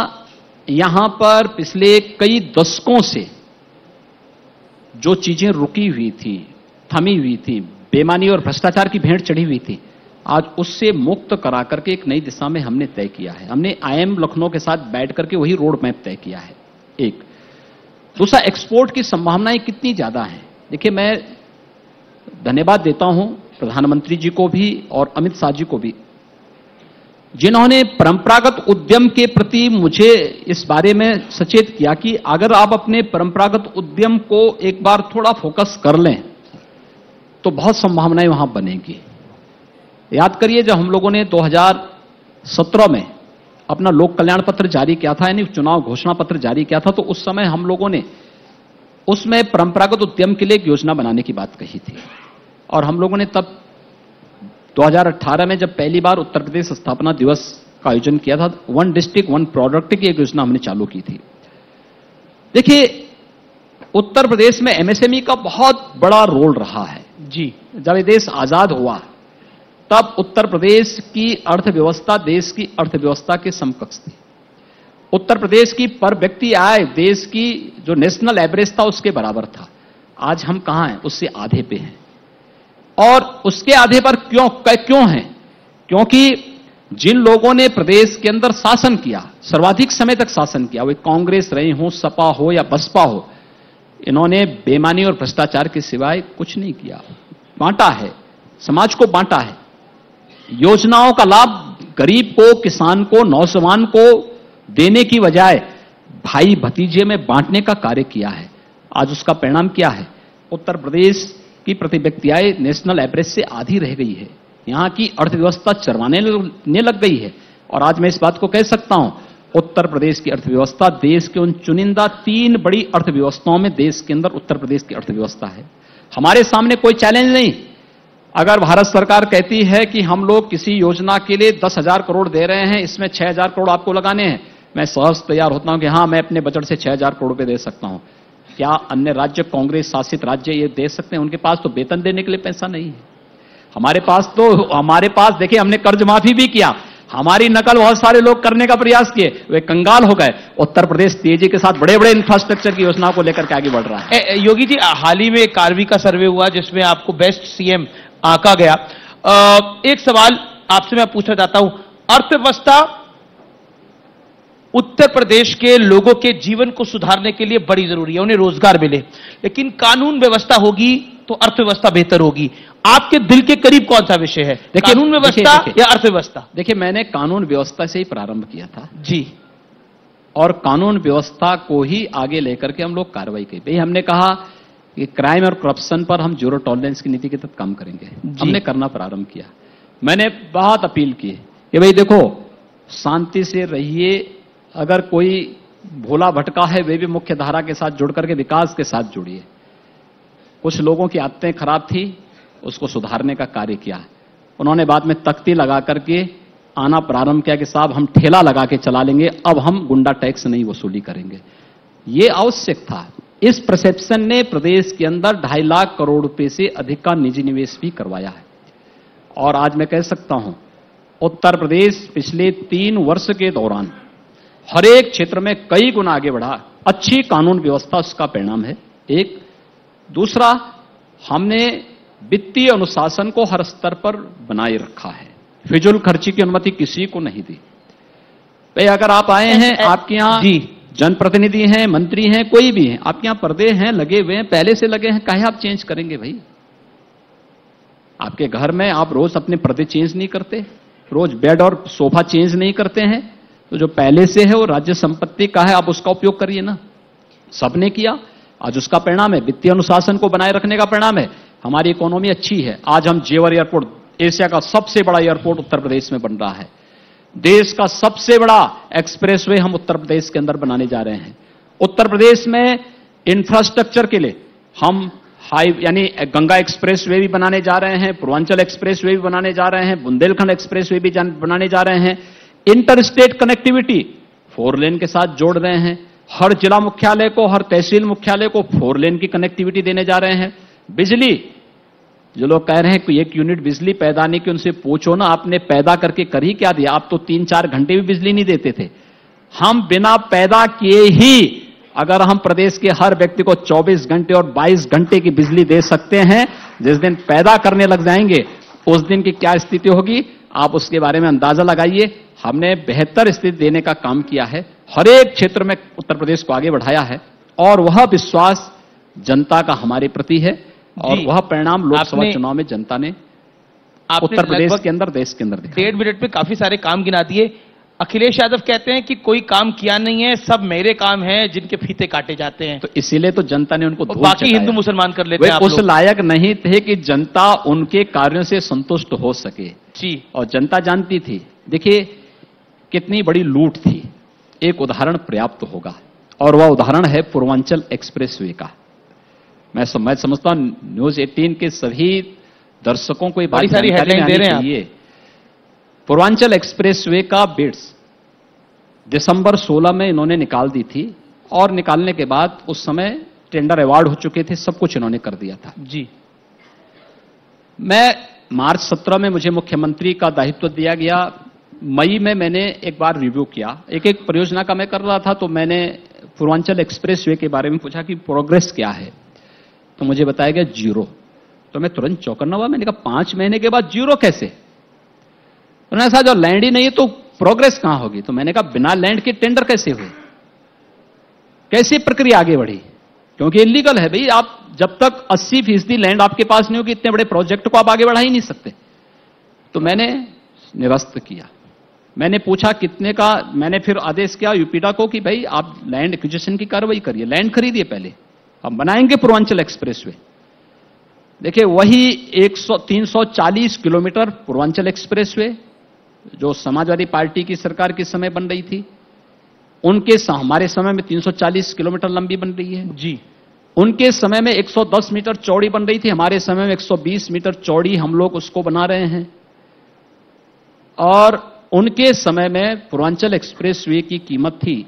यहां पर पिछले कई दशकों से जो चीजें रुकी हुई थी, थमी हुई थी, बेईमानी और भ्रष्टाचार की भेंट चढ़ी हुई थी, आज उससे मुक्त करा करके एक नई दिशा में हमने तय किया है। हमने IIM लखनऊ के साथ बैठ करके वही रोड मैप तय किया है। एक, दूसरा, एक्सपोर्ट की संभावनाएं कितनी ज्यादा हैं। देखिए, मैं धन्यवाद देता हूं प्रधानमंत्री जी को भी और अमित शाह जी को भी, जिन्होंने परंपरागत उद्यम के प्रति मुझे इस बारे में सचेत किया कि अगर आप अपने परंपरागत उद्यम को एक बार थोड़ा फोकस कर लें तो बहुत संभावनाएं वहां बनेगी। याद करिए, जब हम लोगों ने 2017 में अपना लोक कल्याण पत्र जारी किया था, यानी चुनाव घोषणा पत्र जारी किया था, तो उस समय हम लोगों ने उसमें परंपरागत उद्यम के लिए एक योजना बनाने की बात कही थी। और हम लोगों ने तब 2018 में जब पहली बार उत्तर प्रदेश स्थापना दिवस का आयोजन किया था, 1 डिस्ट्रिक्ट 1 प्रोडक्ट की एक योजना हमने चालू की थी। देखिए, उत्तर प्रदेश में MSME का बहुत बड़ा रोल रहा है।
जी।
जब ये देश आजाद हुआ तब उत्तर प्रदेश की अर्थव्यवस्था देश की अर्थव्यवस्था के समकक्ष थी। उत्तर प्रदेश की पर व्यक्ति आय देश की जो नेशनल एवरेज था उसके बराबर था। आज हम कहां हैं? उससे आधे पे हैं। और उसके आधे पर क्यों हैं? क्योंकि जिन लोगों ने प्रदेश के अंदर शासन किया, सर्वाधिक समय तक शासन किया, वे कांग्रेस रही हो, सपा हो या बसपा हो, इन्होंने बेईमानी और भ्रष्टाचार के सिवाय कुछ नहीं किया। बांटा है, समाज को बांटा है, योजनाओं का लाभ गरीब को, किसान को, नौजवान को देने की बजाय भाई भतीजे में बांटने का कार्य किया है। आज उसका परिणाम क्या है? उत्तर प्रदेश की प्रति व्यक्ति आय नेशनल एवरेज से आधी रह गई है। यहां की अर्थव्यवस्था चरवाने लग गई है। और आज मैं इस बात को कह सकता हूं, उत्तर प्रदेश की अर्थव्यवस्था देश के उन चुनिंदा 3 बड़ी अर्थव्यवस्थाओं में देश के अंदर उत्तर प्रदेश की अर्थव्यवस्था है। हमारे सामने कोई चैलेंज नहीं। अगर भारत सरकार कहती है कि हम लोग किसी योजना के लिए 10,000 करोड़ दे रहे हैं, इसमें 6,000 करोड़ आपको लगाने हैं, मैं सहज तैयार होता हूं कि हां, मैं अपने बजट से 6,000 करोड़ रुपए दे सकता हूं। क्या अन्य राज्य, कांग्रेस शासित राज्य ये दे सकते हैं? उनके पास तो वेतन देने के लिए पैसा नहीं है। हमारे पास देखिए, हमने कर्ज माफी भी किया, हमारी नकल बहुत सारे लोग करने का प्रयास किए, वे कंगाल हो गए। उत्तर प्रदेश तेजी के साथ बड़े बड़े इंफ्रास्ट्रक्चर की योजनाओं को लेकर के आगे बढ़ रहा है।
योगी जी, हाल ही में कार्वी का सर्वे हुआ जिसमें आपको बेस्ट सीएम आंका गया। एक सवाल आपसे मैं पूछना चाहता हूं, अर्थव्यवस्था उत्तर प्रदेश के लोगों के जीवन को सुधारने के लिए बड़ी जरूरी है, उन्हें रोजगार मिले, लेकिन कानून व्यवस्था होगी तो अर्थव्यवस्था बेहतर होगी। आपके दिल के करीब कौन सा विषय है, कानून व्यवस्था या अर्थव्यवस्था?
देखिए, मैंने कानून व्यवस्था से ही प्रारंभ किया था
जी,
और कानून व्यवस्था को ही आगे लेकर के हम लोग कार्रवाई की। भाई, हमने कहा कि क्राइम और करप्शन पर हम जीरो टॉलरेंस की नीति के तहत काम करेंगे। हमने करना प्रारंभ किया। मैंने बहुत अपील की कि भाई देखो, शांति से रहिए। अगर कोई भोला भटका है, वे भी मुख्य धारा के साथ जुड़ करके विकास के साथ जुड़िए। कुछ लोगों की आदतें खराब थी, उसको सुधारने का कार्य किया। उन्होंने बाद में तख्ती लगा करके आना प्रारंभ किया कि साहब, हम ठेला लगा के चला लेंगे, अब हम गुंडा टैक्स नहीं वसूली करेंगे। ये आवश्यक था। इस परसेप्शन ने प्रदेश के अंदर 2.5 लाख करोड़ रुपए से अधिक का निजी निवेश भी करवाया है। और आज मैं कह सकता हूं, उत्तर प्रदेश पिछले 3 वर्ष के दौरान हर एक क्षेत्र में कई गुना आगे बढ़ा। अच्छी कानून व्यवस्था उसका परिणाम है। एक दूसरा, हमने वित्तीय अनुशासन को हर स्तर पर बनाए रखा है। फिजूल खर्ची की अनुमति किसी को नहीं दी। भाई, अगर आप आए हैं, आपके यहां जनप्रतिनिधि हैं, मंत्री हैं, कोई भी हैं, आपके यहां पर्दे हैं, लगे हुए हैं, पहले से लगे हैं, काहे आप चेंज करेंगे? भाई, आपके घर में आप रोज अपने पर्दे चेंज नहीं करते, रोज बेड और सोफा चेंज नहीं करते हैं, तो जो पहले से है वो राज्य संपत्ति का है, आप उसका उपयोग करिए ना। सबने किया, आज उसका परिणाम है। वित्तीय अनुशासन को बनाए रखने का परिणाम है। हमारी इकोनॉमी अच्छी है। आज हम जेवर एयरपोर्ट, एशिया का सबसे बड़ा एयरपोर्ट उत्तर प्रदेश में बन रहा है। देश का सबसे बड़ा एक्सप्रेसवे हम उत्तर प्रदेश के अंदर बनाने जा रहे हैं। उत्तर प्रदेश में इंफ्रास्ट्रक्चर के लिए हम यानी गंगा एक्सप्रेसवे भी बनाने जा रहे हैं, पूर्वांचल एक्सप्रेसवे भी बनाने जा रहे हैं, बुंदेलखंड एक्सप्रेसवे भी बनाने जा रहे हैं। इंटर स्टेट कनेक्टिविटी 4 लेन के साथ जोड़ रहे हैं। हर जिला मुख्यालय को, हर तहसील मुख्यालय को 4 लेन की कनेक्टिविटी देने जा रहे हैं। बिजली, जो लोग कह रहे हैं कि 1 यूनिट बिजली पैदा नहीं की, उनसे पूछो ना, आपने पैदा करके कर ही क्या दिया? आप तो 3-4 घंटे भी बिजली नहीं देते थे। हम बिना पैदा किए ही अगर हम प्रदेश के हर व्यक्ति को 24 घंटे और 22 घंटे की बिजली दे सकते हैं, जिस दिन पैदा करने लग जाएंगे उस दिन की क्या स्थिति होगी, आप उसके बारे में अंदाजा लगाइए। हमने बेहतर स्थिति देने का काम किया है। हर एक क्षेत्र में उत्तर प्रदेश को आगे बढ़ाया है और वह विश्वास जनता का हमारे प्रति है और वह परिणाम लोकसभा चुनाव में जनता ने उत्तर प्रदेश के अंदर, देश के अंदर दिखा।
1.5 मिनट में काफी सारे काम गिना दिए। अखिलेश यादव कहते हैं कि कोई काम किया नहीं है, सब मेरे काम हैं जिनके फीते काटे जाते हैं।
तो इसीलिए तो जनता ने उनको धूल
बाकी हिंदू मुसलमान कर लेते हैं।
उस लायक नहीं थे कि जनता उनके कार्यों से संतुष्ट हो सके
जी, और
जनता जानती थी। देखिए कितनी बड़ी लूट थी। एक उदाहरण पर्याप्त होगा और वह उदाहरण है पूर्वांचल एक्सप्रेसवे का। मैं समझता हूं न्यूज 18 के सभी दर्शकों को ये
बड़ी सारी हेडलाइन दे रहे हैं।
पूर्वांचल एक्सप्रेसवे का बिड्स दिसंबर 16 में इन्होंने निकाल दी थी और निकालने के बाद उस समय टेंडर अवार्ड हो चुके थे, सब कुछ इन्होंने कर दिया था
जी।
मैं मार्च 17 में मुझे मुख्यमंत्री का दायित्व दिया गया। मई में मैंने एक बार रिव्यू किया, एक परियोजना का मैं कर रहा था, तो मैंने पूर्वांचल एक्सप्रेसवे के बारे में पूछा कि प्रोग्रेस क्या है, तो मुझे बताया गया 0। तो मैं तुरंत चौकन्ना हुआ, मैंने कहा 5 महीने के बाद 0 कैसे? उन्होंने कहा जो लैंड ही नहीं है तो प्रोग्रेस कहां होगी? तो मैंने कहा बिना लैंड के टेंडर कैसे हुए, कैसे प्रक्रिया आगे बढ़ी? क्योंकि इलीगल है भाई, आप जब तक 80% लैंड आपके पास नहीं होगी इतने बड़े प्रोजेक्ट को आप आगे बढ़ा ही नहीं सकते। तो मैंने निरस्त किया, मैंने पूछा कितने का, मैंने फिर आदेश किया यूपीडा को कि भाई आप लैंड एक्विजिशन की कार्रवाई करिए, लैंड खरीदिए, पहले हम बनाएंगे पूर्वांचल एक्सप्रेसवे। देखिए वही 340 किलोमीटर पूर्वांचल एक्सप्रेसवे जो समाजवादी पार्टी की सरकार के समय बन रही थी, उनके हमारे समय में 340 किलोमीटर लंबी बन रही है
जी।
उनके समय में 110 मीटर चौड़ी बन रही थी, हमारे समय में 120 मीटर चौड़ी हम लोग उसको बना रहे हैं। और उनके समय में पूर्वांचल एक्सप्रेसवे की कीमत थी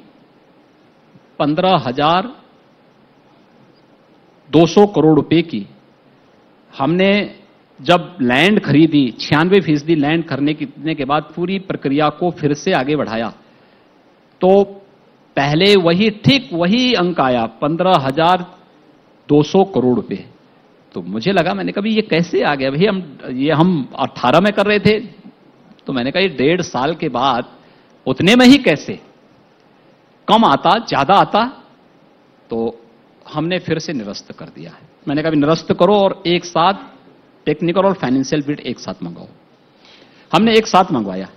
15,200 करोड़ रुपए की। हमने जब लैंड खरीदी, 96% लैंड खरीदने के बाद पूरी प्रक्रिया को फिर से आगे बढ़ाया, तो पहले वही ठीक वही अंक आया 15,200 करोड़ रुपए। तो मुझे लगा, मैंने कहा ये कैसे आ गया भाई, हम 18 में कर रहे थे, तो मैंने कहा ये 1.5 साल के बाद उतने में ही कैसे? कम आता, ज्यादा आता? तो हमने फिर से निरस्त कर दिया है। मैंने कहा निरस्त करो और एक साथ टेक्निकल और फाइनेंशियल बिड एक साथ मंगाओ। हमने एक साथ मंगवाया,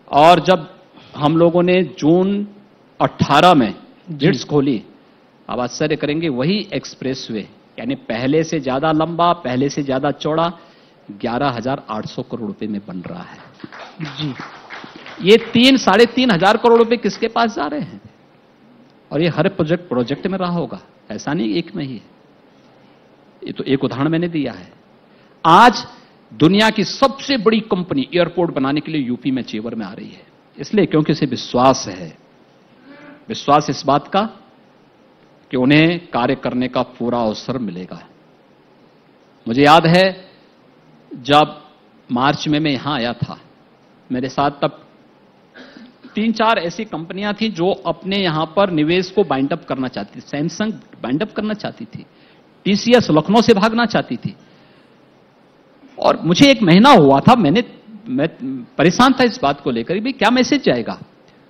और जब हम लोगों ने जून 18 में बिड्स खोली, अब आश्चर्य करेंगे, वही एक्सप्रेसवे यानी पहले से ज्यादा लंबा, पहले से ज्यादा चौड़ा 11,800 करोड़ रुपए में बन रहा है
जी।
ये 3-3.5 हजार करोड़ रुपए किसके पास जा रहे हैं? और ये हर प्रोजेक्ट में रहा होगा, ऐसा नहीं एक में ही है। ये तो एक उदाहरण मैंने दिया है। आज दुनिया की सबसे बड़ी कंपनी एयरपोर्ट बनाने के लिए यूपी में चेवर में आ रही है, इसलिए क्योंकि उसे विश्वास है, विश्वास इस बात का कि उन्हें कार्य करने का पूरा अवसर मिलेगा। मुझे याद है जब मार्च में मैं यहां आया था, मेरे साथ तब 3-4 ऐसी कंपनियां थी जो अपने यहां पर निवेश को बाइंड अप करना चाहती थी। सैमसंग बाइंड अप करना चाहती थी, टीसीएस लखनऊ से भागना चाहती थी, और मुझे 1 महीना हुआ था, मैं परेशान था इस बात को लेकर, भाई क्या मैसेज जाएगा।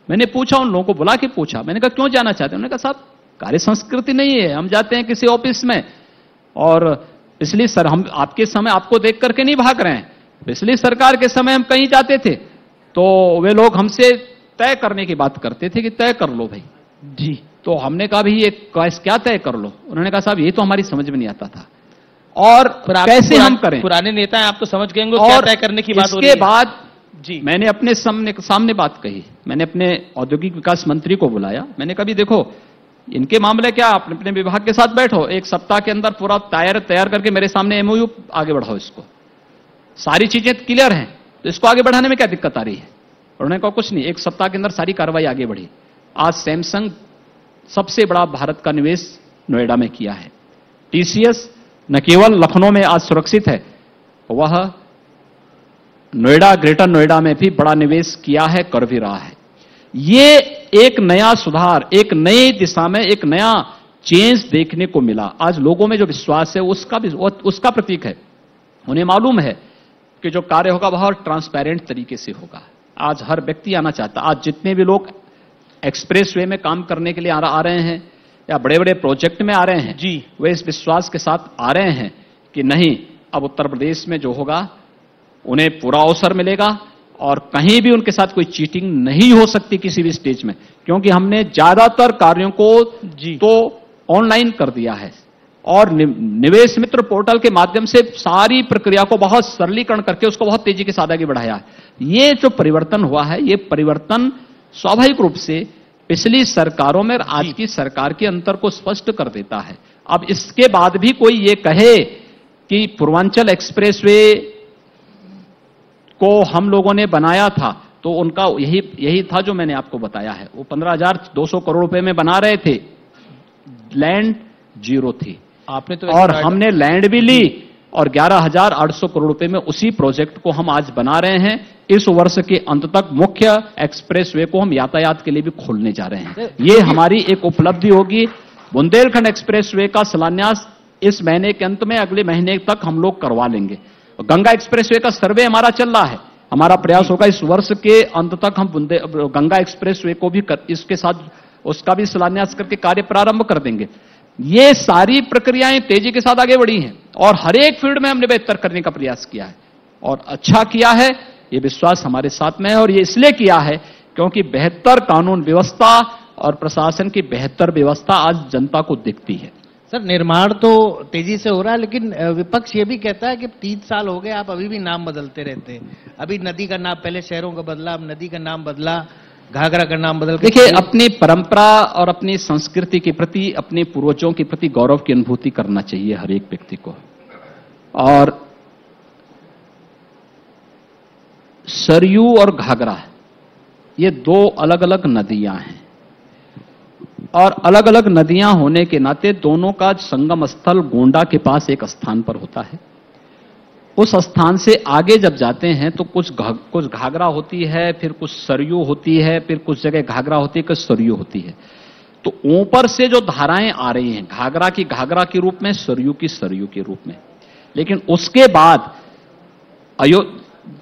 मैंने पूछा, उन लोगों को बुला के पूछा, मैंने कहा क्यों जाना चाहते हैं? उन्होंने कहा साहब कार्य संस्कृति नहीं है, हम जाते हैं किसी ऑफिस में, और इसलिए सर हम आपके समय आपको देख करके नहीं भाग रहे हैं, पिछली सरकार के समय हम कहीं जाते थे तो वे लोग हमसे तय करने की बात करते थे कि तय कर लो भाई जी। तो हमने कहा भाई ये क्या तय कर लो? उन्होंने कहा साहब ये तो हमारी समझ में नहीं आता था, और कैसे हम करें?
पुराने नेता हैं, आप तो समझ गए क्या तय करने की बात हो रही है।
इसके बाद
जी
मैंने अपने सामने बात कही, मैंने अपने औद्योगिक विकास मंत्री को बुलाया, मैंने कहा देखो इनके मामले क्या, आप अपने विभाग के साथ बैठो, 1 सप्ताह के अंदर पूरा तैयार करके मेरे सामने एमओयू आगे बढ़ाओ, इसको सारी चीजें क्लियर हैं तो इसको आगे बढ़ाने में क्या दिक्कत आ रही है? उन्होंने कहा कुछ नहीं, 1 सप्ताह के अंदर सारी कार्रवाई आगे बढ़ी। आज सैमसंग सबसे बड़ा भारत का निवेश नोएडा में किया है, टीसीएस न केवल लखनऊ में आज सुरक्षित है, वह नोएडा, ग्रेटर नोएडा में भी बड़ा निवेश किया है, कर भी रहा है। ये एक नया सुधार, एक नई दिशा में एक नया चेंज देखने को मिला। आज लोगों में जो विश्वास है उसका प्रतीक है। उन्हें मालूम है कि जो कार्य होगा वह ट्रांसपेरेंट तरीके से होगा। आज हर व्यक्ति आना चाहता, आज जितने भी लोग एक्सप्रेसवे में काम करने के लिए आ रहे हैं या बड़े बड़े प्रोजेक्ट में आ रहे हैं
जी,
वे इस विश्वास के साथ आ रहे हैं कि नहीं, अब उत्तर प्रदेश में जो होगा उन्हें पूरा अवसर मिलेगा और कहीं भी उनके साथ कोई चीटिंग नहीं हो सकती किसी भी स्टेज में, क्योंकि हमने ज्यादातर कार्यों को तो ऑनलाइन कर दिया है और निवेश मित्र पोर्टल के माध्यम से सारी प्रक्रिया को बहुत सरलीकरण करके उसको बहुत तेजी के साथ आगे बढ़ाया है। ये जो परिवर्तन हुआ है, ये परिवर्तन स्वाभाविक रूप से पिछली सरकारों में और आज की सरकार के अंतर को स्पष्ट कर देता है। अब इसके बाद भी कोई ये कहे कि पूर्वांचल एक्सप्रेसवे को हम लोगों ने बनाया था, तो उनका यही था जो मैंने आपको बताया है। वो 15,200 करोड़ रुपए में बना रहे थे, लैंड 0 थी,
आपने तो
और हमने लैंड भी ली और 11,800 करोड़ रुपए में उसी प्रोजेक्ट को हम आज बना रहे हैं। इस वर्ष के अंत तक मुख्य एक्सप्रेसवे को हम यातायात के लिए भी खोलने जा रहे हैं। ये हमारी एक उपलब्धि होगी। बुंदेलखंड एक्सप्रेसवे का शिलान्यास इस महीने के अंत में, अगले महीने तक हम लोग करवा लेंगे। गंगा एक्सप्रेसवे का सर्वे हमारा चल रहा है। हमारा प्रयास होगा इस वर्ष के अंत तक हम गंगा एक्सप्रेसवे को भी इसके साथ उसका भी शिलान्यास करके कार्य प्रारंभ कर देंगे। ये सारी प्रक्रियाएं तेजी के साथ आगे बढ़ी हैं और हर एक फील्ड में हमने बेहतर करने का प्रयास किया है और अच्छा किया है। ये विश्वास हमारे साथ में है और ये इसलिए किया है क्योंकि बेहतर कानून व्यवस्था और प्रशासन की बेहतर व्यवस्था आज जनता को दिखती है।
सर, निर्माण तो तेजी से हो रहा है, लेकिन विपक्ष ये भी कहता है कि 3 साल हो गए, आप अभी भी नाम बदलते रहते हैं। अभी नदी का नाम, पहले शहरों का बदला, अब नदी का नाम बदला, घाघरा का नाम बदल।
देखिए, अपनी परंपरा और अपनी संस्कृति के प्रति, अपने पूर्वजों के प्रति गौरव की अनुभूति करना चाहिए हर एक व्यक्ति को। और सरयू और घाघरा ये 2 अलग अलग नदियां हैं और अलग अलग नदियां होने के नाते दोनों का संगम स्थल गोंडा के पास एक स्थान पर होता है। उस स्थान से आगे जब जाते हैं तो कुछ घाघरा होती है, फिर कुछ सरयू होती है, फिर कुछ जगह घाघरा होती है, कुछ सरयू होती है। तो ऊपर से जो धाराएं आ रही हैं, घाघरा की घाघरा के रूप में, सरयू की सरयू के रूप में। लेकिन उसके बाद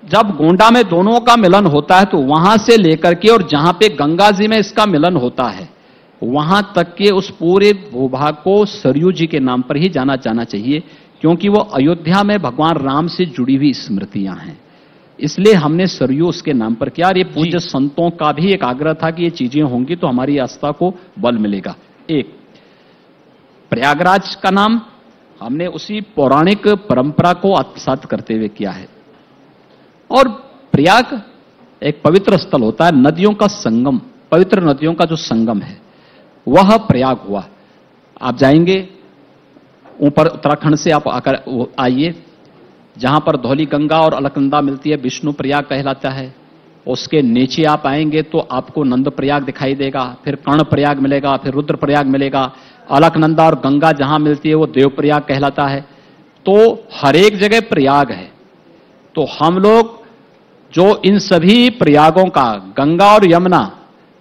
जब गोंडा में दोनों का मिलन होता है तो वहां से लेकर के और जहां पे गंगा जी में इसका मिलन होता है वहां तक के उस पूरे भूभाग को सरयू जी के नाम पर ही जाना जाना चाहिए, क्योंकि वो अयोध्या में भगवान राम से जुड़ी हुई स्मृतियां हैं। इसलिए हमने सरयू उसके नाम पर किया। और ये पूज्य संतों का भी एक आग्रह था कि ये चीजें होंगी तो हमारी आस्था को बल मिलेगा। एक प्रयागराज का नाम हमने उसी पौराणिक परंपरा को आत्मसात करते हुए किया है। और प्रयाग एक पवित्र स्थल होता है, नदियों का संगम, पवित्र नदियों का जो संगम है वह प्रयाग हुआ। आप जाएंगे ऊपर उत्तराखंड से, आप आकर आइए, जहां पर धौली गंगा और अलकनंदा मिलती है, विष्णु प्रयाग कहलाता है। उसके नीचे आप आएंगे तो आपको नंद प्रयाग दिखाई देगा, फिर कर्ण प्रयाग मिलेगा, फिर रुद्र प्रयाग मिलेगा। अलकनंदा और गंगा जहां मिलती है वो देव प्रयाग कहलाता है। तो हर एक जगह प्रयाग है। तो हम लोग जो इन सभी प्रयागों का, गंगा और यमुना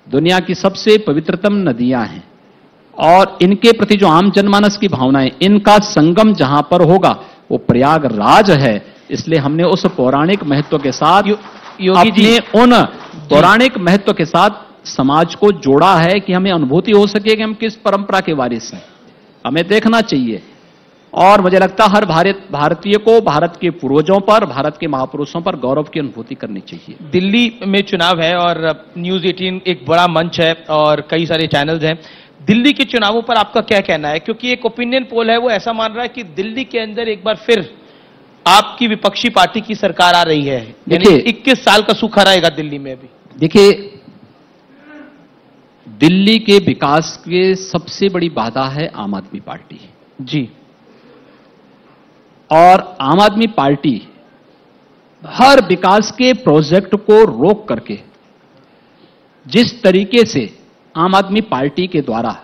दुनिया की सबसे पवित्रतम नदियां हैं और इनके प्रति जो आम जनमानस की भावनाएं, इनका संगम जहां पर होगा वो प्रयागराज है। इसलिए हमने उस पौराणिक महत्व के साथ अपने उन पौराणिक महत्व के साथ समाज को जोड़ा है कि हमें अनुभूति हो सके कि हम किस परंपरा के वारिस हैं। हमें देखना चाहिए और मुझे लगता है हर भारतीय को भारत के पूर्वजों पर, भारत के महापुरुषों पर गौरव की अनुभूति करनी चाहिए।
दिल्ली में चुनाव है और न्यूज 18 एक बड़ा मंच है और कई सारे चैनल्स हैं। दिल्ली के चुनावों पर आपका क्या कहना है? क्योंकि एक ओपिनियन पोल है वो ऐसा मान रहा है कि दिल्ली के अंदर एक बार फिर आपकी विपक्षी पार्टी की सरकार आ रही है, यानी 21 साल का सूखा रहेगा दिल्ली में अभी।
देखिए, दिल्ली के विकास के सबसे बड़ी बाधा है आम आदमी पार्टी
जी।
और आम आदमी पार्टी हर विकास के प्रोजेक्ट को रोक करके जिस तरीके से आम आदमी पार्टी के द्वारा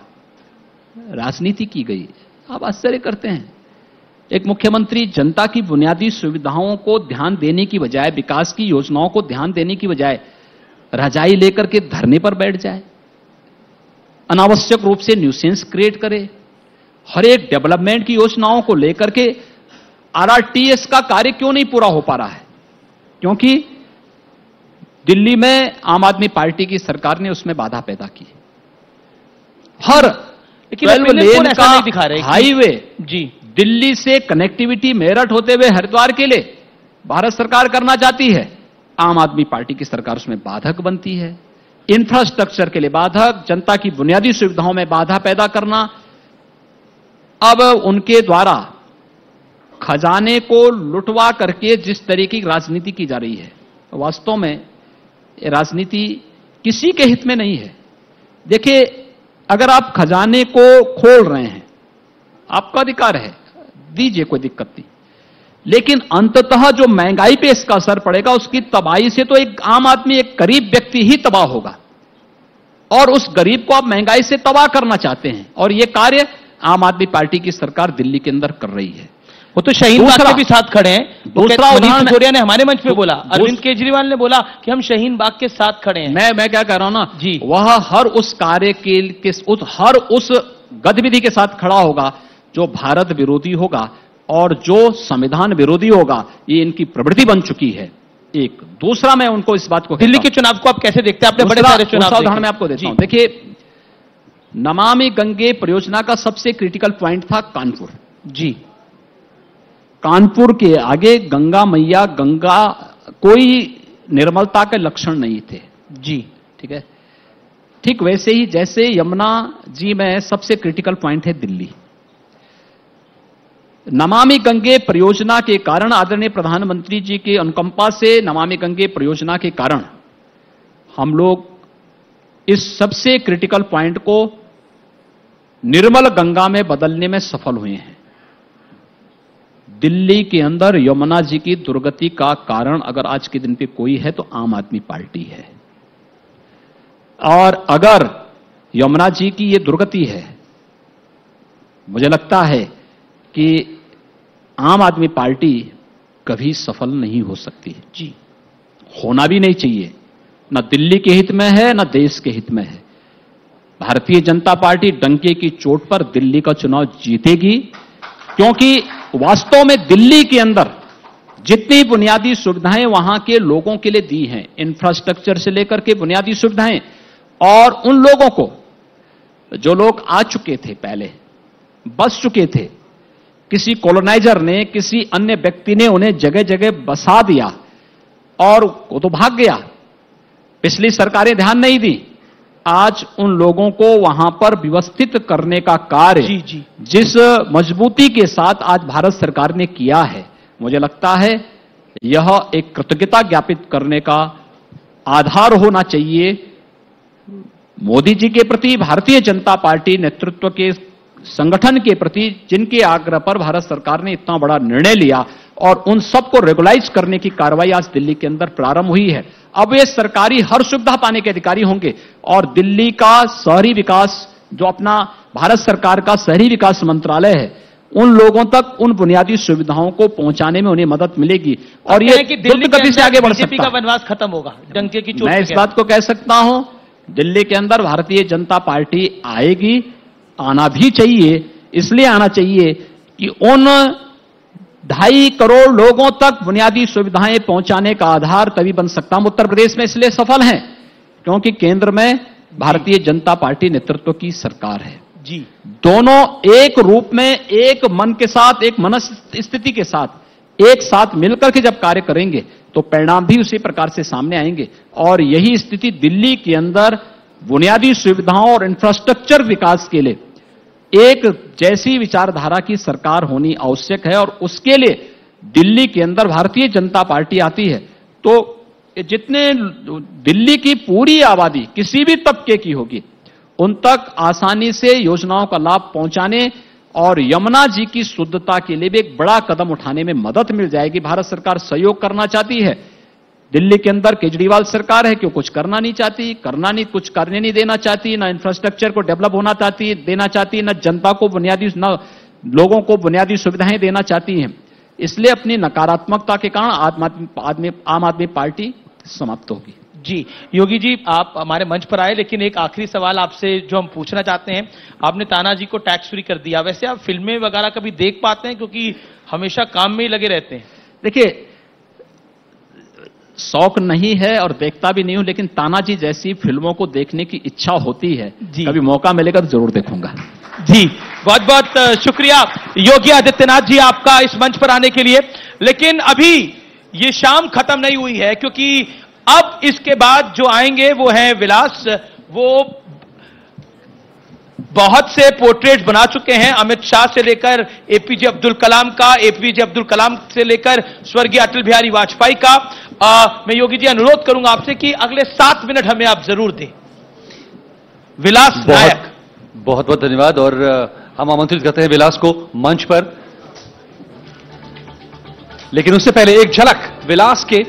राजनीति की गई, आप आश्चर्य करते हैं। एक मुख्यमंत्री जनता की बुनियादी सुविधाओं को ध्यान देने की बजाय, विकास की योजनाओं को ध्यान देने की बजाय रजाई लेकर के धरने पर बैठ जाए, अनावश्यक रूप से न्यूसेंस क्रिएट करे, हर एक डेवलपमेंट की योजनाओं को लेकर के आरआरटीएस का कार्य क्यों नहीं पूरा हो पा रहा है? क्योंकि दिल्ली में आम आदमी पार्टी की सरकार ने उसमें बाधा पैदा की। हर 12 लेन का हाईवे
जी
दिल्ली से कनेक्टिविटी मेरठ होते हुए हरिद्वार के लिए भारत सरकार करना चाहती है, आम आदमी पार्टी की सरकार उसमें बाधक बनती है। इंफ्रास्ट्रक्चर के लिए बाधक, जनता की बुनियादी सुविधाओं में बाधा पैदा करना। अब उनके द्वारा खजाने को लुटवा करके जिस तरीके की राजनीति की जा रही है, वास्तव में ये राजनीति किसी के हित में नहीं है। देखिए, अगर आप खजाने को खोल रहे हैं, आपका अधिकार है, दीजिए, कोई दिक्कत नहीं। लेकिन अंततः जो महंगाई पे इसका असर पड़ेगा, उसकी तबाही से तो एक आम आदमी, एक गरीब व्यक्ति ही तबाह होगा। और उस गरीब को आप महंगाई से तबाह करना चाहते हैं, और यह कार्य आम आदमी पार्टी की सरकार दिल्ली के अंदर कर रही है।
वो तो शहीन बाग के भी साथ खड़े हैं।
दूसरा
मनीष
उदाहरण
सिसोदिया ने हमारे मंच पे बोला, अरविंद केजरीवाल ने बोला कि हम शहीन बाग के साथ खड़े हैं।
मैं क्या कह रहा हूं ना
जी,
वह हर उस कार्य के हर उस गतिविधि के साथ खड़ा होगा जो भारत विरोधी होगा और जो संविधान विरोधी होगा। ये इनकी प्रवृत्ति बन चुकी है। एक दूसरा, मैं उनको इस बात को,
दिल्ली के चुनाव को आप कैसे देखते हैं? आपने बड़े सारे चुनाव
उदाहरण मैं आपको देता हूं। देखिए, नमामि गंगे परियोजना का सबसे क्रिटिकल पॉइंट था कानपुर।
जी,
कानपुर के आगे गंगा मैया, गंगा कोई निर्मलता के लक्षण नहीं थे।
जी,
ठीक है। ठीक वैसे ही जैसे यमुना जी में सबसे क्रिटिकल पॉइंट है दिल्ली। नमामि गंगे परियोजना के कारण, आदरणीय प्रधानमंत्री जी के अनुकंपा से नमामि गंगे परियोजना के कारण हम लोग इस सबसे क्रिटिकल पॉइंट को निर्मल गंगा में बदलने में सफल हुए हैं। दिल्ली के अंदर यमुना जी की दुर्गति का कारण अगर आज के दिन पे कोई है तो आम आदमी पार्टी है। और अगर यमुना जी की ये दुर्गति है, मुझे लगता है कि आम आदमी पार्टी कभी सफल नहीं हो सकती।
जी,
होना भी नहीं चाहिए। न दिल्ली के हित में है, न देश के हित में है। भारतीय जनता पार्टी डंके की चोट पर दिल्ली का चुनाव जीतेगी, क्योंकि वास्तव में दिल्ली के अंदर जितनी बुनियादी सुविधाएं वहां के लोगों के लिए दी हैं, इंफ्रास्ट्रक्चर से लेकर के बुनियादी सुविधाएं, और उन लोगों को जो लोग आ चुके थे, पहले बस चुके थे, किसी कॉलोनाइजर ने, किसी अन्य व्यक्ति ने उन्हें जगह जगह बसा दिया और वो तो भाग गया। पिछली सरकारें ध्यान नहीं दी। आज उन लोगों को वहां पर व्यवस्थित करने का कार्य
जी, जी,
जिस मजबूती के साथ आज भारत सरकार ने किया है, मुझे लगता है यह एक कृतज्ञता ज्ञापित करने का आधार होना चाहिए मोदी जी के प्रति, भारतीय जनता पार्टी नेतृत्व के संगठन के प्रति, जिनके आग्रह पर भारत सरकार ने इतना बड़ा निर्णय लिया और उन सबको रेगुलाइज करने की कार्रवाई आज दिल्ली के अंदर प्रारंभ हुई है। अब वे सरकारी हर सुविधा पाने के अधिकारी होंगे और दिल्ली का शहरी विकास, जो अपना भारत सरकार का शहरी विकास मंत्रालय है, उन लोगों तक उन बुनियादी सुविधाओं को पहुंचाने में उन्हें मदद मिलेगी और ये द्रुत गति से आगे बढ़ सकता है।
वनवास खत्म होगा डंके की चोट।
मैं इस बात को कह सकता हूं, दिल्ली के अंदर भारतीय जनता पार्टी आएगी, आना भी चाहिए। इसलिए आना चाहिए कि उन 2.5 करोड़ लोगों तक बुनियादी सुविधाएं पहुंचाने का आधार तभी बन सकता। हम उत्तर प्रदेश में इसलिए सफल हैं क्योंकि केंद्र में भारतीय जनता पार्टी नेतृत्व की सरकार है।
जी,
दोनों एक रूप में, एक मन के साथ, एक मनस्थिति के साथ एक साथ मिलकर के जब कार्य करेंगे तो परिणाम भी उसी प्रकार से सामने आएंगे। और यही स्थिति दिल्ली के अंदर बुनियादी सुविधाओं और इंफ्रास्ट्रक्चर विकास के लिए एक जैसी विचारधारा की सरकार होनी आवश्यक है। और उसके लिए दिल्ली के अंदर भारतीय जनता पार्टी आती है तो जितने दिल्ली की पूरी आबादी किसी भी तबके की होगी, उन तक आसानी से योजनाओं का लाभ पहुंचाने और यमुना जी की शुद्धता के लिए भी एक बड़ा कदम उठाने में मदद मिल जाएगी। भारत सरकार सहयोग करना चाहती है। दिल्ली के अंदर केजरीवाल सरकार है कि कुछ करना नहीं चाहती, कुछ करने नहीं देना चाहती, ना इंफ्रास्ट्रक्चर को डेवलप होना देना चाहती, ना जनता को बुनियादी, ना लोगों को बुनियादी सुविधाएं देना चाहती हैं। इसलिए अपनी नकारात्मकता के कारण आम आदमी पार्टी समाप्त होगी।
जी, योगी जी, आप हमारे मंच पर आए, लेकिन एक आखिरी सवाल आपसे जो हम पूछना चाहते हैं, आपने तानाजी को टैक्स फ्री कर दिया, वैसे आप फिल्में वगैरह कभी देख पाते हैं? क्योंकि हमेशा काम में ही लगे रहते हैं।
देखिए, शौक नहीं है और देखता भी नहीं हूं, लेकिन तानाजी जैसी फिल्मों को देखने की इच्छा होती है। कभी मौका मिलेगा तो जरूर देखूंगा।
जी, बहुत बहुत शुक्रिया योगी आदित्यनाथ जी आपका इस मंच पर आने के लिए। लेकिन अभी ये शाम खत्म नहीं हुई है, क्योंकि अब इसके बाद जो आएंगे वो हैं विलास। वो बहुत से पोर्ट्रेट बना चुके हैं, अमित शाह से लेकर एपीजे अब्दुल कलाम का, एपीजे अब्दुल कलाम से लेकर स्वर्गीय अटल बिहारी वाजपेयी का। मैं योगी जी अनुरोध करूंगा आपसे कि अगले 7 मिनट हमें आप जरूर दें। विलास नायक,
बहुत बहुत धन्यवाद। और हम आमंत्रित करते हैं विलास को मंच पर, लेकिन उससे पहले एक झलक विलास के